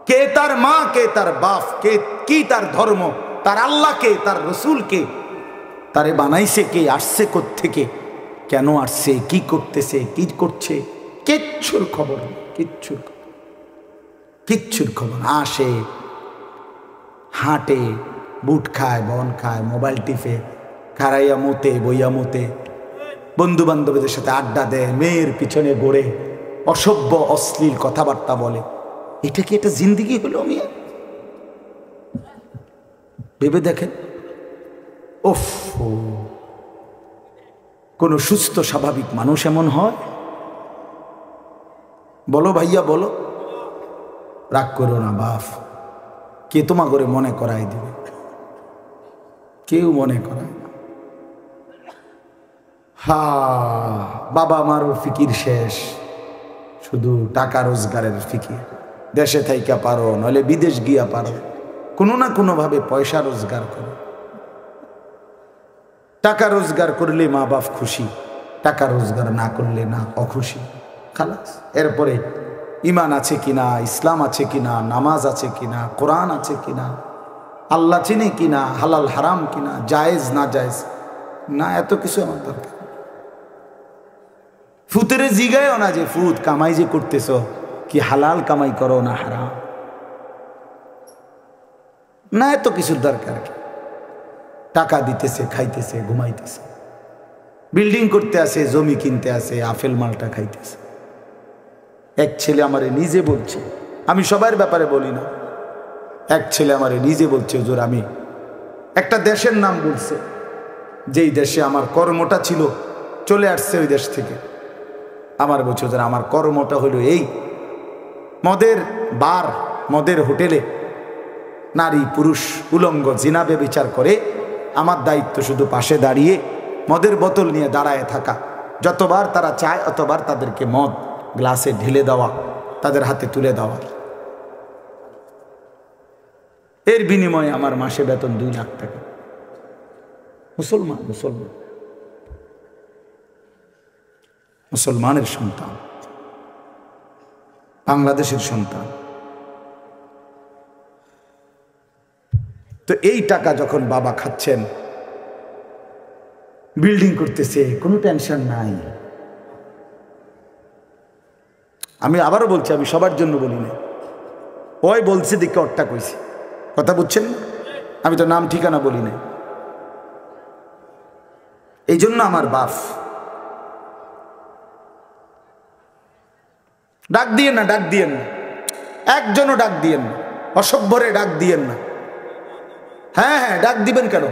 কে তার মা কে তার বাপ, কে কি তার ধর্ম, তার আল্লাহকে তার রসুলকে, তারে বানাইছে কে, আসছে কোত্থেকে, কেন আসছে, কি করতেছে, কি করছে, কিচ্ছুর খবর, কিচ্ছুর খবর। আসে, হাঁটে, বুট খায়, বন খায়, মোবাইল টিপে, খারাইয়া মতে, বইয়া মতে, বন্ধু বান্ধবীদের সাথে আড্ডা দেয়, মেয়ের পিছনে গড়ে, অসভ্য অশ্লীল কথাবার্তা বলে। এটা কি একটা জিন্দিগি হলো? মিয়া ভেবে দেখেন। ওফ, কোন সুস্থ স্বাভাবিক মানুষ এমন হয়? বলো ভাইয়া, বলো। রাগ করো না বাপ, কে তোমা করে মনে করাই দিবে? কেউ মনে করে না। হা, বাবা মারও ফিকির শেষ, শুধু টাকা রোজগারের ফিকির। দেশে থাইকা পারো, নইলে বিদেশ গিয়া পারো, কোনো না কোনো ভাবে পয়সা রোজগার করো। টাকা রোজগার করলে মা বাপ খুশি, টাকা রোজগার না করলে না, অখুশি। খালাস। এরপরে ইমান আছে কিনা, ইসলাম আছে কিনা, নামাজ আছে কিনা, কোরআন আছে কিনা, আল্লাহ চিনে কিনা, হালাল হারাম কিনা, জায়েজ না জায়েজ না, এত কিছু আমার দরকার। ফুতেরে জিগায়ও না যে ফুত কামাই যে করতেছ কি হালাল কামাই করো না হারাম, না এত কিছুর দরকার কি। টাকা দিতেছে, খাইতেছে, ঘুমাইতেছে, বিল্ডিং করতে আসে, জমি কিনতে আসে, আফেল মালটা খাইতেছে। এক ছেলে আমারে নিজে বলছে, আমি সবার ব্যাপারে বলি না, এক ছেলে আমারে নিজে বলছে, হুজুর আমি একটা দেশের নাম বলছে, যেই দেশে আমার কর্মটা ছিল, চলে আসছে ওই দেশ থেকে। আমার বলছে, হুজুর আমার কর্মটা হলো এই, মদের বার, মদের হোটেলে নারী পুরুষ উলঙ্গ জিনা ব্যভিচার করে, আমার দায়িত্ব শুধু পাশে দাঁড়িয়ে মদের বোতল নিয়ে দাঁড়ায় থাকা, যতবার তারা চায় অতবার তাদেরকে মদ গ্লাসে ঢেলে দেওয়া, তাদের হাতে তুলে দেওয়া। এর বিনিময়ে আমার মাসে বেতন 2 লাখ টাকা। মুসলমান, মুসলমান, মুসলমানের সন্তান, বাংলাদেশের সন্তান। তো এই টাকা যখন বাবা খাচ্ছেন, বিল্ডিং করতেছে, কোনো টেনশন নাই। আমি আবারও বলছি, আমি সবার জন্য বলি না, ওই বলছে দিকে ওরটা কইছি, কথা বুঝছেন না? আমি তো নাম ঠিকানা বলি না। এই জন্য আমার বাপ, ডাক দিয়েন না, ডাক দিয়েন না, একজনও ডাক দিয়েন না, অসভ্যরে ডাক দিয়েন না। হ্যাঁ হ্যাঁ, ডাক দিবেন কেন?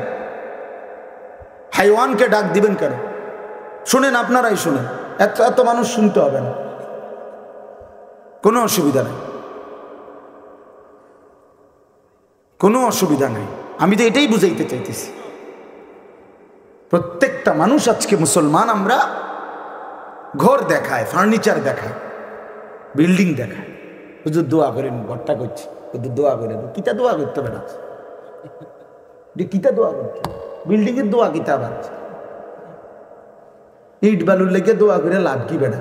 হাইওয়ানকে ডাক দিবেন কেন? শুনেন, আপনারাই শুনেন, এত এত মানুষ শুনতে হবে না, কোনো অসুবিধা নেই, কোনো অসুবিধা নেই। আমি তো এটাই বুঝাইতে চাইতেছি, প্রত্যেকটা মানুষ আজকে মুসলমান, আমরা ঘর দেখায়, ফার্নিচার দেখায়, বিল্ডিং দেখায়। হুজুর দোয়া করেন, ঘরটা করছি, হুজুর দোয়া করেন। কিতা দোয়া করতে হবে না, কিতা দোয়া করতে, বিল্ডিং এর দোয়া কিতা আবার, ইট বালুর লেগে দোয়া করে লাভ কি বেড়া?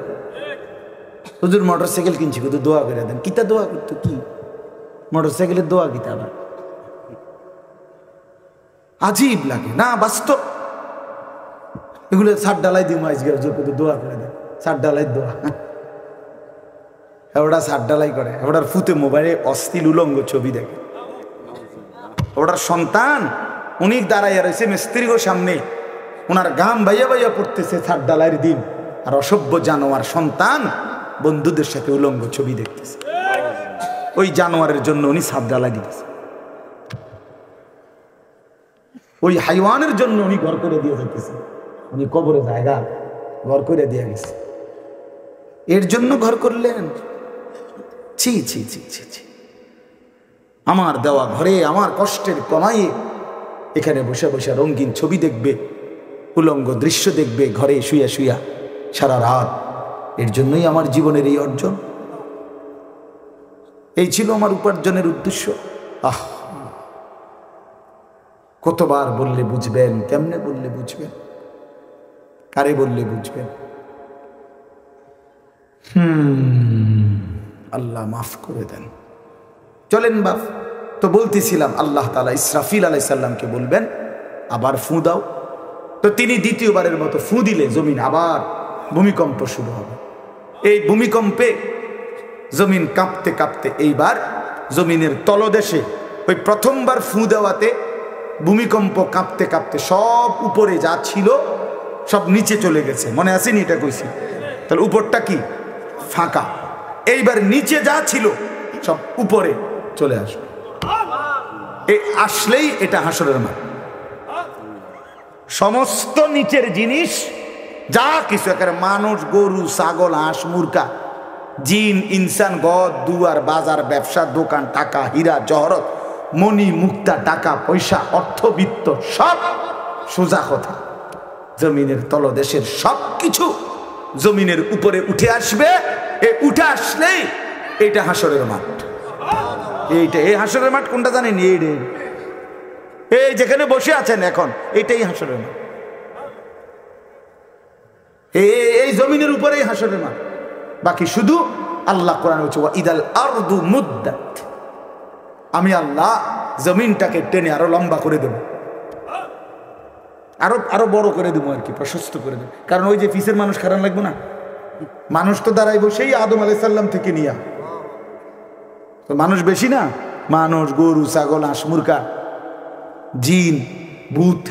হুজুর মোটরসাইকেল কিনছি, হুজুর দোয়া করে দেন। কিতা দোয়া করতো, কি মোটরসাইকেলের দোয়া কিতা আবার? আজীব লাগে না? বাস্তব এগুলো সার ডালাই দিই, মাইজ গেল দোয়া করে দেন, সার ডালাই দোয়া। ওটা সার ডালাই করে, ওটার ফুতে মোবাইলে অশ্লীল উলঙ্গ ছবি দেখে। ওটার সন্তান উনি দাঁড়াইয়া রয়েছে মিস্ত্রির সামনে, ওনার গাম বাইয়া বাইয়া পড়তেছে সার ডালাইয়ের দিন, আর অসভ্য জানোয়ার সন্তান বন্ধুদের সাথে উলঙ্গ ছবি দেখতেছে। ওই জানোয়ারের জন্য উনি সার ডালাই দিতেছে, ওই হাইওয়ানের জন্য উনি ঘর করে দিয়ে হইতেছে। উনি কবরে জায়গা ঘর করে দিয়ে গেছে, এর জন্য ঘর করলেন? ছি ছি ছি ছি ছি। আমার দেওয়া ঘরে আমার কষ্টের কমাইয়ে এখানে বসে বসে রঙিন ছবি দেখবে, উলঙ্গ দৃশ্য দেখবে ঘরে শুয়া শুয়া সারা রাত। এর জন্যই আমার জীবনের এই অর্জন, এই ছিল আমার উপার্জনের উদ্দেশ্য। আহ, কতবার বললে বুঝবেন, কেমনে বললে বুঝবেন, কারে বললে বুঝবেন? আল্লাহ মাফ করে দেন। চলেন বাপ, তো বলতেছিলাম আল্লাহ তাআলা ইসরাফিল আলাইহিস সালামকে বলবেন আবার ফু দাও। তো তিনি দ্বিতীয়বারের মতো ফু দিলে জমিন আবার ভূমিকম্প শুরু হবে। এই ভূমিকম্পে জমিন কাঁপতে কাঁপতে এইবার জমিনের তলদেশে ওই প্রথমবার ফু দেওয়াতে ভূমিকম্প কাঁপতে কাঁপতে সব উপরে যা ছিল সব নিচে চলে গেছে। মনে আসেনি এটা কইছি? তাহলে উপরটা কি? ফাঁকা। এইবার নিচে যা ছিল সব উপরে চলে আসবে। এই আসলেই এটা হাসরের মাঠ। সমস্ত নিচের জিনিস যা কিছু, একেবারে মানুষ, গরু, ছাগল, হাঁস, মুরগা, জিন, ইনসান, গদ, দুয়ার, বাজার, ব্যবসা, দোকান, টাকা, হীরা, জহরত, মণি মুক্তা টাকা পয়সা অর্থবিত্ত সব সোজা কথা, জমিনের তলদেশের সব কিছু জমিনের উপরে উঠে আসবে। উঠে আসলেই এইটা হাসরের মাঠ। এইটা এই হাসরের মাঠ কোনটা জানেন? এই যেখানে বসে আছেন এখন, এইটাই হাসরের মাঠ। এই জমিনের উপরেই হাসরের মাঠ। বাকি শুধু আল্লাহ কোরআন বলছে ইদাল আরদু মুদ্দাত, আমি আল্লাহ জমিনটাকে টেনে আরো লম্বা করে দেব, আরো বড় করে দেবো আর কি, প্রশস্ত করে দেবো। কারণ ওই যে পিসের মানুষ খারাপ লাগবে না, মানুষ তো দাঁড়াইবো সেই আদম আলাইহিস সালাম থেকে নিয়া। তো মানুষ বেশি না, মানুষ গরু ছাগল হাঁস মুরগা জিন ভূত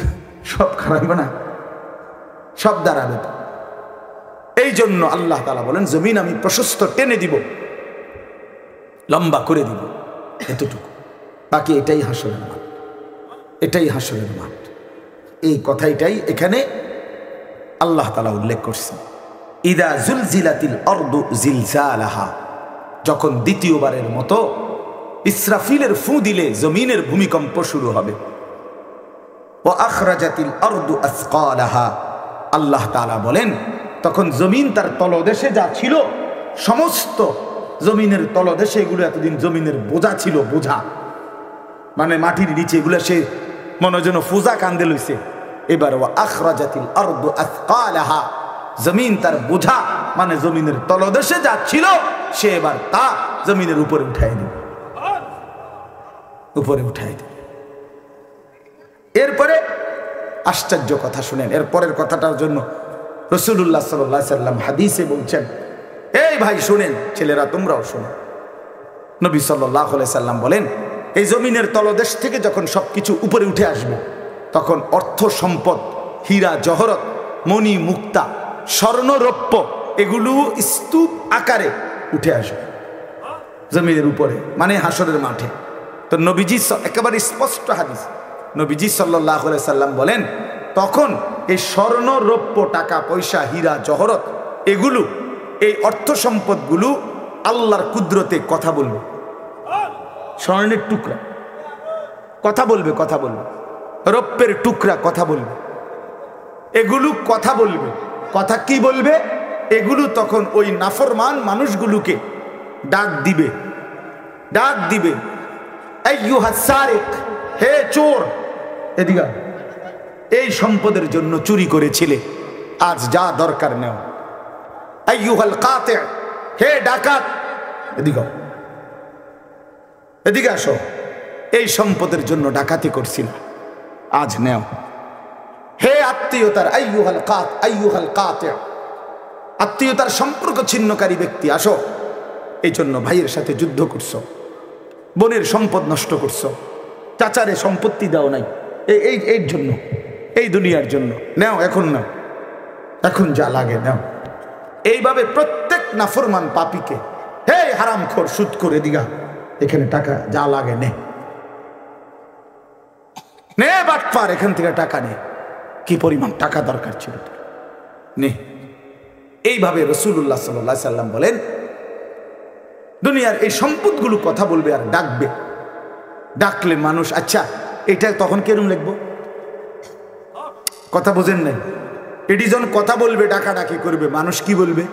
সব খারাপ না, সব দাঁড়াবে। এই জন্য আল্লাহ তাআলা বলেন জমিন আমি প্রশস্ত টেনে দিব, লম্বা করে দিব, এতটুকু। বাকি এটাই হাসরের মাঠ, এটাই হাসরের মাঠ। এই কথাটাই এখানে আল্লাহ তাআলা উল্লেখ করছেন। ইদা জুলজিলাতিল আরদু জিলজালাহা, যখন দ্বিতীয়বারের মতো ইসরাফিলের ফু দিলে জমিনের ভূমিকম্প শুরু হবে। ওয়া আখরাজাতিল আরদু আসকালাহা, আল্লাহ তাআলা বলেন তখন জমিন তার তলদেশে যা ছিল সমস্ত জমিনের তলদেশে, এগুলো এতদিন জমিনের বোঝা ছিল, বোঝা মানে মাটির নিচে, এগুলো সে মনে যেন ফুজা কান্দে লইছে। এবার ওয়া আখরাজাতিল আরদু আসকালাহা, জমিন তার বোঝা মানে জমিনের তলদেশে যা ছিল সে এবার তা জমিনের উপরে উঠাই দিবে, উপরে উঠাই দিবে। এরপরে আশ্চর্য কথা শুনেন, এরপরের কথাটার জন্য রাসূলুল্লাহ সাল্লাল্লাহু আলাইহি সাল্লাম হাদিসে বলছেন, এই ভাই শুনেন, ছেলেরা তোমরাও শোনো। নবী সাল্লাল্লাহু আলাইহি সাল্লাম বলেন এই জমিনের তলদেশ থেকে যখন সবকিছু উপরে উঠে আসবে তখন অর্থ সম্পদ, হীরা জহরত, মণি মুক্তা, স্বর্ণ রৌপ্য এগুলো স্তূপ আকারে উঠে আসবে জমিনের উপরে, মানে হাসরের মাঠে। তো নবীজি একেবারে স্পষ্ট হাদিস, নবীজি সাল্লাল্লাহু আলাইহি সাল্লাম বলেন তখন এই স্বর্ণ রৌপ্য টাকা পয়সা হীরা জহরত এগুলো, এই অর্থ সম্পদগুলো আল্লাহর কুদরতে কথা বলবে। স্বর্ণের টুকরা কথা বলবে, কথা বলবে, রৌপ্যের টুকরা কথা বলবে, এগুলো কথা বলবে। কথা কি বলবে? এগুলো তখন ওই নাফরমান মানুষগুলোকে ডাক দিবে, ডাক দিবে, আইয়ুহাস সারিক, হে চোর, এদিকে এই সম্পদের জন্য চুরি করেছিলে, আজ যা দরকার নেও। আইয়ুহাল কাতি, হে ডাকাত, এদিকে এদিকে আসো, এই সম্পদের জন্য ডাকাতি করছিল, আজ নেও। হে আত্মীয়তার, আইয়ুহাল কাত, আইয়ুহাল কাতি, আত্মীয়তার সম্পর্ক ছিন্নকারী ব্যক্তি আসো, এই জন্য ভাইয়ের সাথে যুদ্ধ করছো, বোনের সম্পদ নষ্ট করছো, চাচারে সম্পত্তি দাও নাই, এই জন্য, এই দুনিয়ার জন্য নেও, এখন নাও, এখন যা লাগে নাও। এইভাবে প্রত্যেক নাফরমান পাপীকে, হে হারামখোর সুদ করে দিগা, এখানে টাকা যা লাগে নে, নে বাটপার, এখান থেকে টাকা নে, কি পরিমাণ টাকা দরকার ছিল নে। এইভাবে রাসূলুল্লাহ সাল্লাল্লাহু আলাইহি সাল্লাম বলেন দুনিয়ার এই সম্পদগুলো কথা বলবে আর ডাকবে। ডাকলে মানুষ, আচ্ছা এটা তখন কেরম লিখবো? কথা বোঝেন নাই? এটি যখন কথা বলবে, ডাকাডাকি করবে, মানুষ কি বলবে?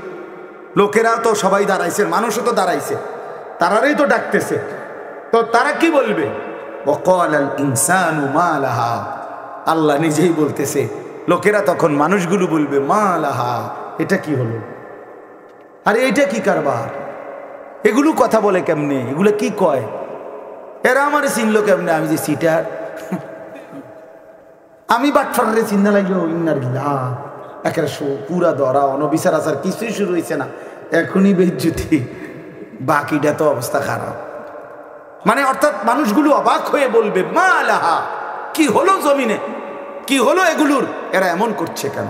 লোকেরা তো সবাই দাঁড়াইছে, মানুষও তো দাঁড়াইছে, তারাই তো ডাকতেছে, তো তারা কি বলবে? ওয়াকালাল ইনসানু মা লাহা, আল্লাহ নিজেই বলতেছে, লোকেরা তখন মানুষগুলো বলবে মা লাহা, এটা কি হলো? আরে এটা কি কারবার? এগুলো কথা বলে কেমনে? এগুলো কি কয়? এরা আমার চিনলো কেমনে? আমি যে সিটার, আমি বাটফারে চিন্তা লাগলো, ইন্নার গিলা একের পুরা ধরা অনবিচার আচার কিছুই শুরু হয়েছে না, এখনই বেজ্জুতি, বাকিটা তো অবস্থা খারাপ। মানে অর্থাৎ মানুষগুলো অবাক হয়ে বলবে মা লাহা, কি হলো জমিনে, কি হলো এগুলোর? এরা এমন করছে কেন?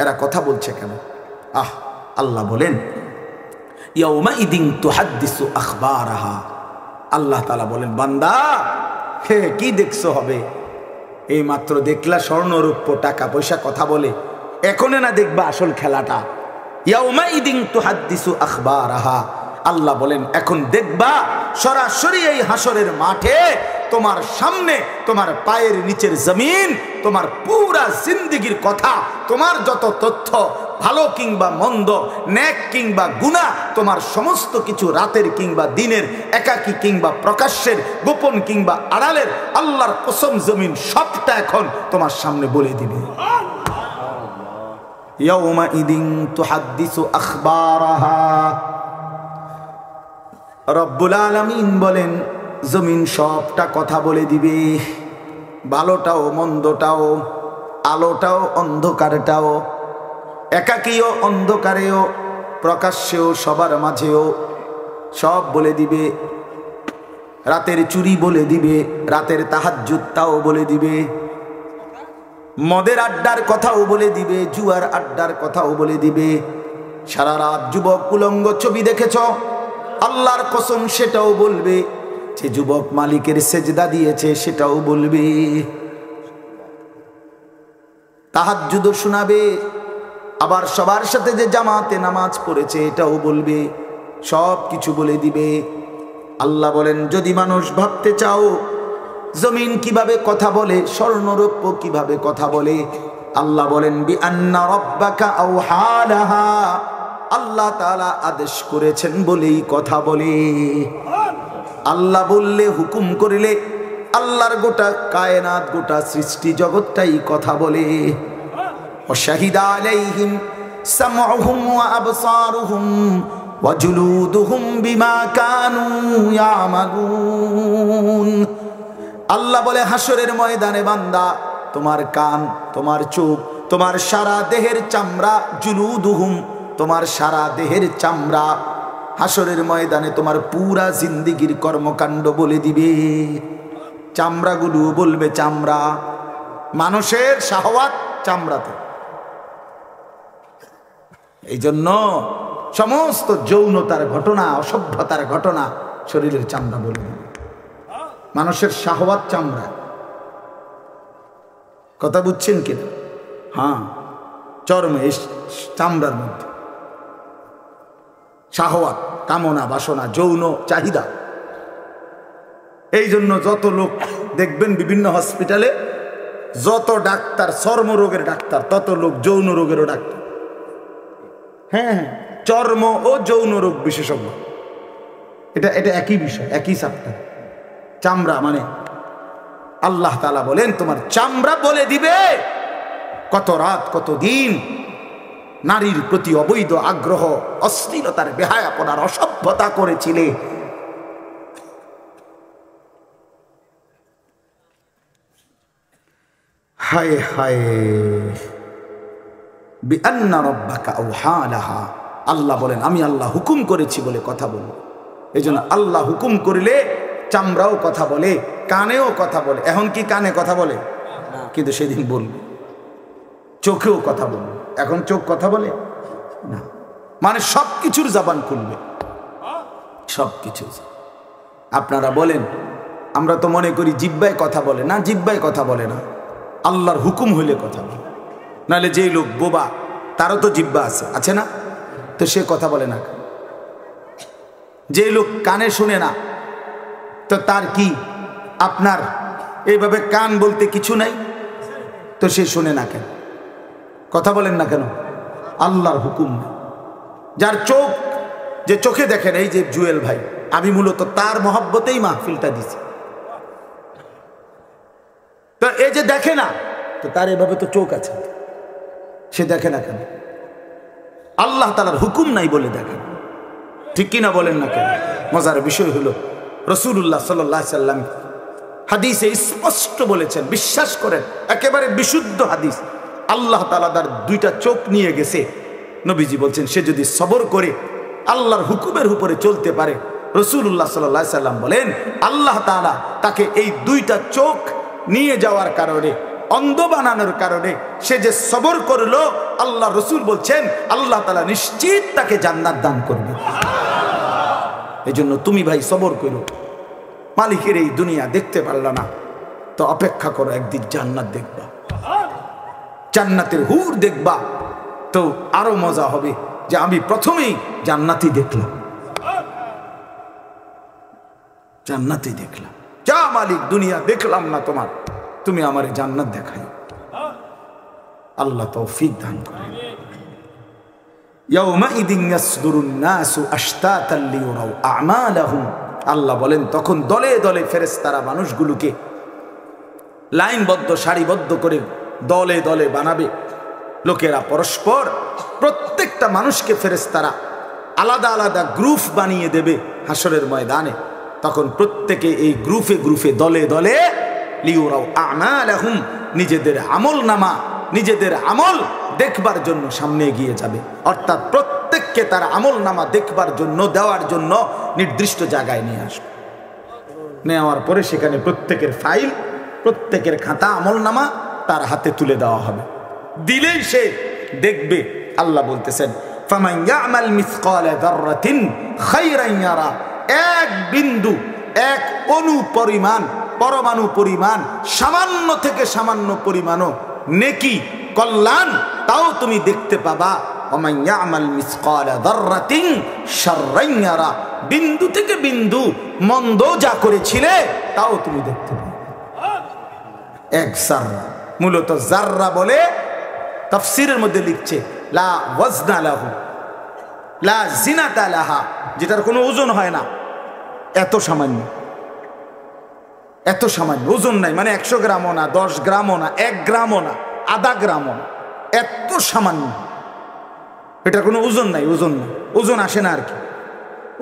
এরা কথা বলছে কেন? আল্লাহ বলেন ইয়াউমাইদিন তুহাদ্দিসু আখবারাহা, আল্লাহ তাআলা বলেন বান্দা হে কি দেখছো হবে? এই মাত্র দেখলা স্বর্ণ রৌপ্য টাকা পয়সা কথা বলে, এখনে না দেখবা আসল খেলাটা? ইয়াউমাইদিন তুহাদ্দিসু আখবারাহা, আল্লাহ বলেন এখন দেখবা সরাসরি এই হাসরের মাঠে তোমার সামনে তোমার পায়ের নিচের জমিন, তোমার পুরা জিন্দেগির কথা, তোমার যত তথ্য, ভালো কিংবা মন্দ, নেক কিংবা গুনাহ, তোমার সমস্ত কিছু রাতের কিংবা দিনের, একাকী কিংবা প্রকাশ্যের, গোপন কিংবা আড়ালের, আল্লাহর কসম জমিন সবটা এখন তোমার সামনে বলে দিবে। ইয়াউমাইদিন তুহাদ্দিসু আখবারাহা। রব্বুল আলামিন বলেন জমিন সবটা কথা বলে দিবে, ভালোটাও মন্দটাও, আলোটাও অন্ধকারটাও, একাকীও অন্ধকারেও, প্রকাশ্যেও, সবার মাঝেও সব বলে দিবে। রাতের চুরি বলে দিবে, রাতের তাহাজ্জুদটাও বলে দিবে, মদের আড্ডার কথাও বলে দিবে, জুয়ার আড্ডার কথাও বলে দিবে। সারা রাত যুবক উলঙ্গ ছবি দেখেছ, আল্লাহর কসম সেটাও বলবে। যে যুবক মালিকের সেজদা দিয়েছে সেটাও বলবে। তাহাজ্জুদও শোনাবে, আবার সবার সাথে যে জামাতে নামাজ পড়েছে এটাও বলবে, সব কিছু বলে দিবে। আল্লাহ বলেন যদি মানুষ ভাবতে চাও জমিন কিভাবে কথা বলে, স্বর্ণরৌপ্য কিভাবে কথা বলে, আল্লাহ বলেন বিআন্না রাব্বাকা আওহা লাহা, আল্লাহ তাআলা আদেশ করেছেন বলেই কথা বলে। আল্লাহ বললে, হুকুম করিলে আল্লাহর গোটা কায়নাত, গোটা সৃষ্টি জগৎটাই কথা বলে। ওয়াশাহিদা আলাইহিম সামউহুম ওয়া আবসারুহুম ওয়া জুলুদুহুম বিমা কানু ইয়ামালুন। আল্লাহ বলে হাসরের ময়দানে বান্দা, তোমার কান, তোমার চোখ, তোমার সারা দেহের চামড়া, জুলুদুহুম, তোমার সারা দেহের চামড়া, হাসরের ময়দানে তোমার পুরা জিন্দেগির কর্মকাণ্ড বলে দিবে। চামড়াগুলো বলবে চামড়া, মানুষের শাহওয়াত চামড়াতে। এই জন্য সমস্ত যৌনতার ঘটনা, অসভ্যতার ঘটনা শরীরের চামড়া বলে দিবে। মানুষের শাহওয়াত চামড়া। কথা বুঝছেন কিনা? হ্যাঁ, চর্মে, চামড়ার মধ্যে শাহওয়াত, কামনা, বাসনা, যৌন চাহিদা। এই জন্য যত লোক দেখবেন বিভিন্ন হসপিটালে, যত ডাক্তার চর্মরোগের ডাক্তার, তত লোক যৌন রোগেরও ডাক্তার। হ্যাঁ, চর্ম ও যৌন রোগ বিশেষজ্ঞ, এটা একই বিষয়, একই চ্যাপ্টার। চামড়া মানে আল্লাহ তাআলা বলেন তোমার চামড়া বলে দিবে কত রাত, কত দিন নারীর প্রতি অবৈধ আগ্রহ, অশ্লীলতার, বেহায়াপনার, অসভ্যতা করেছিলে। হায় হায়, বিআন্না রাব্বাকা আওহা লাহা। আল্লাহ বলেন আমি আল্লাহ হুকুম করেছি বলে কথা বলবো। এই জন্য আল্লাহ হুকুম করিলে চামড়াও কথা বলে, কানেও কথা বলে। এখন কি কানে কথা বলে? কিন্তু সেদিন বলবে। চোখেও কথা বলবে। এখন চোখ কথা বলে না, মানে সব কিছুর জবান খুলবে, সব কিছু। আপনারা বলেন, আমরা তো মনে করি জিহ্বায় কথা বলে না, জিহ্বায় কথা বলে না, আল্লাহর হুকুম হইলে কথা বলে। নাহলে যেই লোক বোবা তারও তো জিহ্বা আছে না? তো সে কথা বলে না। যে লোক কানে শুনে না, তো তার কি আপনার এইভাবে কান বলতে কিছু নাই? তো সে শুনে না কেন? কথা বলেন না কেন? আল্লাহর হুকুম না। যার চোখ, যে চোখে দেখেন, এই যে জুয়েল ভাই, আমি মূলত তার মহব্বতেই মাহফিলটা দিছি। তো এই যে দেখে না, তো তার এভাবে তো চোখ আছে, সে দেখে না কেন? আল্লাহ তাআলার হুকুম নাই বলে দেখে। ঠিক কিনা বলেন না কেন? মজার বিষয় হলো রাসূলুল্লাহ সাল্লাল্লাহু আলাইহি সাল্লাম হাদিসে স্পষ্ট বলেছেন, বিশ্বাস করেন, একেবারে বিশুদ্ধ হাদিস। আল্লাহ তাআলা তার দুইটা চোখ নিয়ে গেছে। নবীজি বলছেন সে যদি সবর করে আল্লাহর হুকুমের উপরে চলতে পারে, রাসূলুল্লাহ সাল্লাল্লাহু আলাইহি সাল্লাম বলেন আল্লাহ তাআলা তাকে এই দুইটা চোখ নিয়ে যাওয়ার কারণে, অন্ধ বানানোর কারণে সে যে সবর করলো, আল্লাহ রসুল বলছেন আল্লাহ তাআলা নিশ্চিত তাকে জান্নাত দান করবে। এই জন্য তুমি ভাই সবর করো। মালিকের এই দুনিয়া দেখতে পারলা না, তো অপেক্ষা করো, একদিন জান্নাত দেখবা, জান্নাতের হুর দেখবা, তো আরো মজা হবে যে আমি প্রথমেই জান্নাতই দেখলাম, জান্নাতই দেখলাম। যা মালিক দুনিয়া দেখলাম না তোমার, তুমি আমারে জান্নাত দেখাই। আল্লাহ তৌফিক দান করেন। ইয়াউমাইদিন ইয়াসদুরুন নাসু আশতাতান লিয়ুরাউ আমালাহুম, আল্লাহ বলেন তখন দলে দলে ফেরেশতারা মানুষগুলোকে লাইনবদ্ধ সারিবদ্ধ করে দলে দলে বানাবে। লোকেরা পরস্পর প্রত্যেকটা মানুষকে ফেরেশতারা আলাদা আলাদা গ্রুপ বানিয়ে দেবে হাসরের ময়দানে। তখন প্রত্যেকে এই গ্রুপে গ্রুপে দলে দলে লিয়ুরাউ আমালাহুম, নিজেদের আমল নামা নিজেদের আমল দেখবার জন্য সামনে এগিয়ে যাবে। অর্থাৎ প্রত্যেককে তার আমল নামা দেখবার জন্য দেওয়ার জন্য নির্দিষ্ট জায়গায় নিয়ে আসবে। নেওয়ার পরে সেখানে প্রত্যেকের ফাইল, প্রত্যেকের খাতা আমল নামা তার হাতে তুলে দেওয়া হবে। দিলেই সে দেখবে। আল্লাহ বলতেছেন ফামান ইয়ামাল মিসকালা যাররাতিন খায়রান ইয়ারা, এক বিন্দু এক অণু পরিমাণ পরমাণু পরিমাণ সামান্য থেকে সামান্য পরিমাণও নেকি কল্যাণ তাও তুমি দেখতে পাবা। ওমান ইয়ামাল মিসকালা যাররাতিন শাররান ইয়ারা, বিন্দু থেকে বিন্দু মন্দ যা করেছিলে তাও তুমি দেখতে পাবে। এক জাররা, মূলত জাররা বলে তাফসীরের মধ্যে লিখছে লা ওয়াজনা লাহু লা জিনাতা লাহা, যেটার কোনো ওজন হয় না, এত সামান্য, এত সামান্য ওজন নাই, মানে 100 গ্রামও না, 10 গ্রামও না, 1 গ্রামও না, আধা গ্রামও না, এত সামান্য। এটা কোনো ওজন নাই, ওজন নাই, ওজন আসে না আর কি,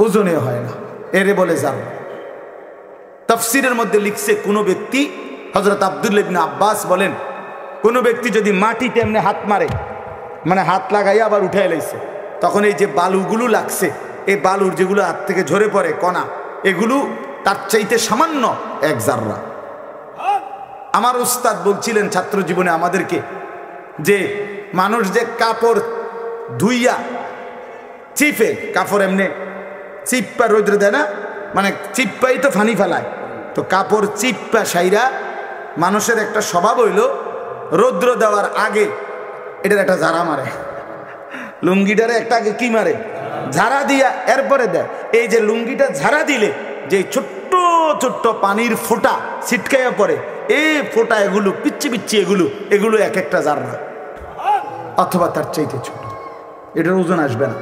ওজনে হয় না, এরে বলে জাররা। তাফসীরের মধ্যে লিখছে কোনো ব্যক্তি, হযরত আব্দুল্লাহ ইবনে আব্বাস বলেন, কোনো ব্যক্তি যদি মাটিতে এমনি হাত মারে, মানে হাত লাগাইয়া আবার উঠাই লাইছে, তখন এই যে বালুগুলো লাগছে, এই বালুর যেগুলো হাত থেকে ঝরে পড়ে কণা, এগুলো তার চাইতে সামান্য এক জাররা। আমার উস্তাদ বলছিলেন ছাত্র জীবনে আমাদেরকে যে মানুষ যে কাপড় ধুইয়া চিপে, কাপড় এমনি চিপ্পা রোদ্রে দেয় না, মানে চিপ্পাই তো ফানি ফেলায়, তো কাপড় চিপ্পা সাইরা মানুষের একটা স্বভাব হইল রৌদ্র দেওয়ার আগে এটার একটা ঝাড়া মারে, লুঙ্গিটারে একটা আগে কি মারে, ঝাড়া দিয়া এরপরে দেয়। এই যে লুঙ্গিটা ঝাড়া দিলে যে ছোট্ট ছোট্ট পানির ফোঁটা ছিটকাইয়া পড়ে, এই ফোঁটা এগুলো পিচ্ছি পিচ্ছি এগুলো এক একটা জাররা অথবা তার চাইতে ছোট। এটার ওজন আসবে না,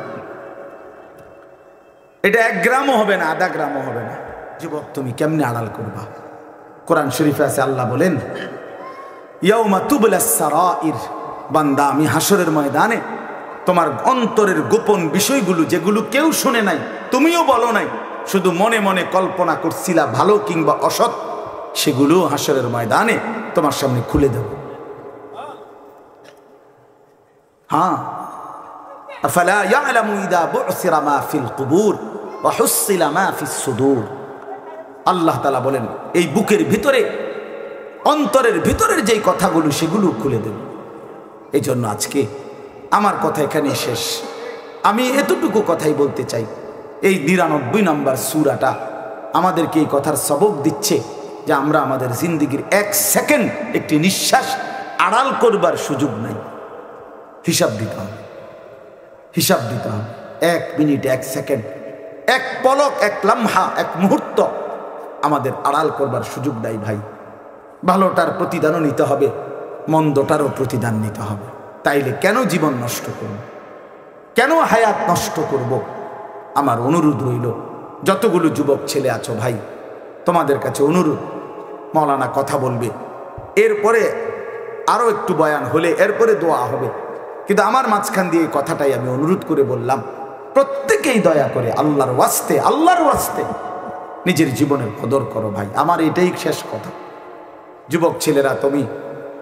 এটা 1 গ্রামও হবে না, আধা গ্রামও হবে না। যুবক তুমি কেমনে আড়াল করবা? কোরআন শরীফে আছে, আল্লাহ বলেন ইয়াউমা তুবলাস সারাইর, বান্দা আমি হাসরের ময়দানে তোমার অন্তরের গোপন বিষয়গুলো, যেগুলো কেউ শুনে নাই, তুমিও বলো নাই, শুধু মনে মনে কল্পনা করছিলা ভালো কিংবা অসৎ, সেগুলো হাসরের ময়দানে তোমার সামনে খুলে দেব। হ্যাঁ, আফালা ইয়ালামু ইযা বু'সিরা মা ফিল কুবুর ওয়া হুসিলা মা ফিস সুদূর। আল্লাহ তাআলা বলেন এই বুকের ভিতরে, অন্তরের ভিতরের যেই কথাগুলো সেগুলো খুলে দেব। এই জন্য আজকে আমার কথা এখানে শেষ। আমি এতটুকু কথাই বলতে চাই, এই 99 নম্বর সূরাটা আমাদেরকে এই কথার সবক দিচ্ছে যে আমরা আমাদের জিন্দেগির 1 সেকেন্ড একটি নিঃশ্বাস আড়াল করবার সুযোগ নাই। হিসাব দিতে হবে, হিসাব দিতে হবে। 1 মিনিট, 1 সেকেন্ড, 1 পলক, 1 লম্হা, 1 মুহূর্ত আমাদের আড়াল করবার সুযোগ নাই ভাই। ভালোটার প্রতিদানও নিতে হবে, মন্দটারও প্রতিদান নিতে হবে। তাইলে কেন জীবন নষ্ট করব, কেন হায়াত নষ্ট করব? আমার অনুরোধ রইল, যতগুলো যুবক ছেলে আছো ভাই, তোমাদের কাছে অনুরোধ, মাওলানা কথা বলবে, এরপরে আরও একটু বয়ান হলে এরপরে দোয়া হবে, কিন্তু আমার মাঝখান দিয়ে এই কথাটাই আমি অনুরোধ করে বললাম, প্রত্যেকেই দয়া করে আল্লাহর ওয়াস্তে, আল্লাহর ওয়াস্তে নিজের জীবনের কদর করো ভাই। আমার এটাই শেষ কথা। যুবক ছেলেরা,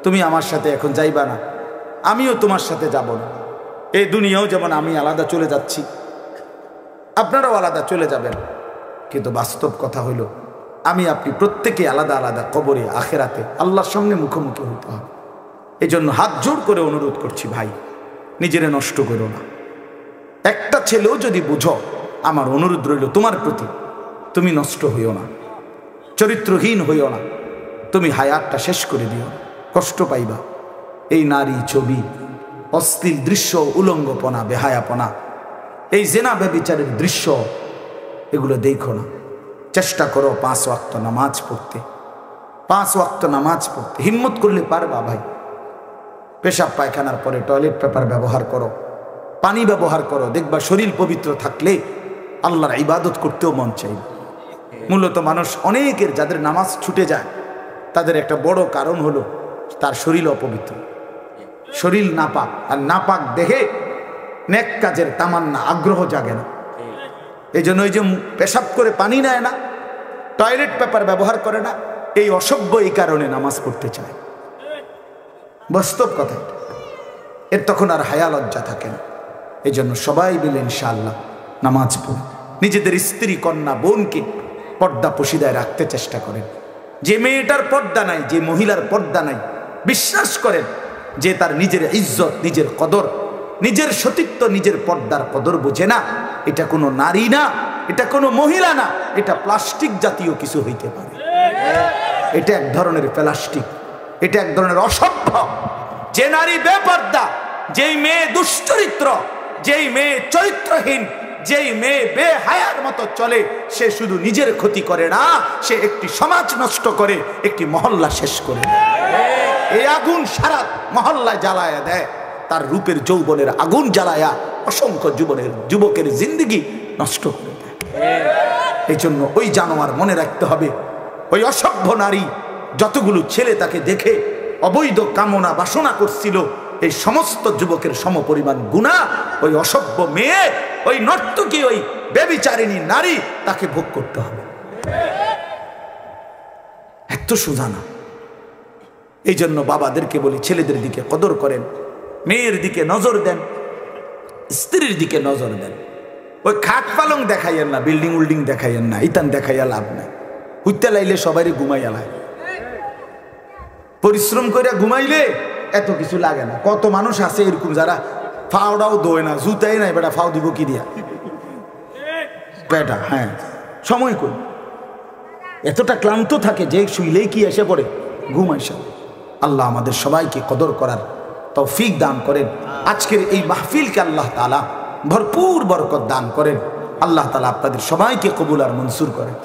তুমি আমার সাথে এখন যাইবা না, আমিও তোমার সাথে যাব না। এই দুনিয়াও যেমন আমি আলাদা চলে যাচ্ছি, আপনারাও আলাদা চলে যাবেন, কিন্তু বাস্তব কথা হইল আমি আপনি প্রত্যেকে আলাদা আলাদা কবরে আখেরাতে আল্লাহর সামনে মুখোমুখি হইতে হবে। এই জন্য হাত জোর করে অনুরোধ করছি ভাই, নিজেরে নষ্ট করো না। একটা ছেলেও যদি বুঝো, আমার অনুরোধ রইল তোমার প্রতি, তুমি নষ্ট হইও না, চরিত্রহীন হইও না, তুমি হায়াতটা শেষ করে দিও, কষ্ট পাইবা। এই নারী ছবি, অশ্লীল দৃশ্য, উলঙ্গপনা, বেহায়াপনা, এই জেনা ব্যভিচারের দৃশ্য, এগুলো দেখো না। চেষ্টা করো 5 ওয়াক্ত নামাজ পড়তে। 5 ওয়াক্ত নামাজ পড়তে হিম্মত করলে পারবা ভাই। পেশাব পায়খানার পরে টয়লেট পেপার ব্যবহার করো, পানি ব্যবহার করো, দেখবা শরীর পবিত্র থাকলে আল্লাহর ইবাদত করতেও মন চাইবে। মূলত মানুষ অনেকের যাদের নামাজ ছুটে যায় তাদের একটা বড় কারণ হলো তার শরীর অপবিত্র, শরীর নাপাক। আর নাপাক দেখে নেক কাজের তামান্না আগ্রহ জাগে না। এই জন্য ওই যে পেশাব করে পানি নেয় না, টয়লেট পেপার ব্যবহার করে না, এই অসভ্য এই কারণে নামাজ পড়তে চায়। বাস্তব কথা, এর তখন আর হায়া লজ্জা থাকে না। এই জন্য সবাই মিলে ইনশাআল্লাহ নামাজ পড়ে নিজেদের স্ত্রী কন্যা বোনকে পর্দা পশিদায় রাখতে চেষ্টা করেন। যে মেয়েটার পর্দা নাই, যে মহিলার পর্দা নাই, বিশ্বাস করেন যে তার নিজের ইজ্জত, নিজের কদর, নিজের সতীত্ব, নিজের পর্দার কদর বোঝে না। এটা কোনো নারী না, এটা কোনো মহিলা না, এটা প্লাস্টিক জাতীয় কিছু হইতে পারে। এটা এক ধরনের প্লাস্টিক, এটা এক ধরনের অসভ্য। যে নারী বেপর্দা, যেই মেয়ে দুশ্চরিত্র, যেই মেয়ে চরিত্রহীন, যেই মেয়ে বেহায়ার মতো চলে, সে শুধু নিজের ক্ষতি করে না, সে একটি সমাজ নষ্ট করে, একটি মহল্লা শেষ করে দেয়। এই আগুন সারা মহল্লায় জ্বালায়া দেয়, তার রূপের যৌবনের আগুন জ্বালায়া অসংখ্য যুবকের জিন্দেগি নষ্ট করে দেয়। এই জন্য ওই জানোয়ার মনে রাখতে হবে, ওই অসভ্য নারী যতগুলো ছেলে তাকে দেখে অবৈধ কামনা বাসনা করছিল, এই সমস্ত যুবকের সমপরিমাণ গুনাহ ওই অসভ্য মেয়ে, ওই নর্তকী, ওই ব্যভিচারিণী নারী তাকে ভোগ করতে হবে। এত সোজা না। এই জন্য বাবাদেরকে বলি, ছেলেদের দিকে কদর করেন, মেয়ের দিকে নজর দেন, স্ত্রীর দিকে নজর দেন। ওই খাট পালং দেখাইয়েন না, বিল্ডিং উল্ডিং দেখাইয়েন না, ইতান দেখাইয়া লাভ নাই। হুইতে লাইলে সবাই ঘুমাইয়া লাগে, পরিশ্রম করে ঘুমাইলে এত কিছু লাগে না। কত মানুষ আছে এরকম যারা ফাওটাও দোয় না, জুতাই নাই, বেটা ফাও দিব কি দিয়া বেটা। হ্যাঁ, সময় কই এতটা ক্লান্ত থাকে যে শুইলেই কি এসে পড়ে ঘুম আসে। আল্লাহ আমাদের সবাইকে কদর করার তৌফিক দান করেন। আজকের এই মাহফিলকে আল্লাহ তাআলা ভরপুর বরকত দান করেন। আল্লাহ তাআলা আপনাদের সবাইকে কবুল আর মনসুর করেন।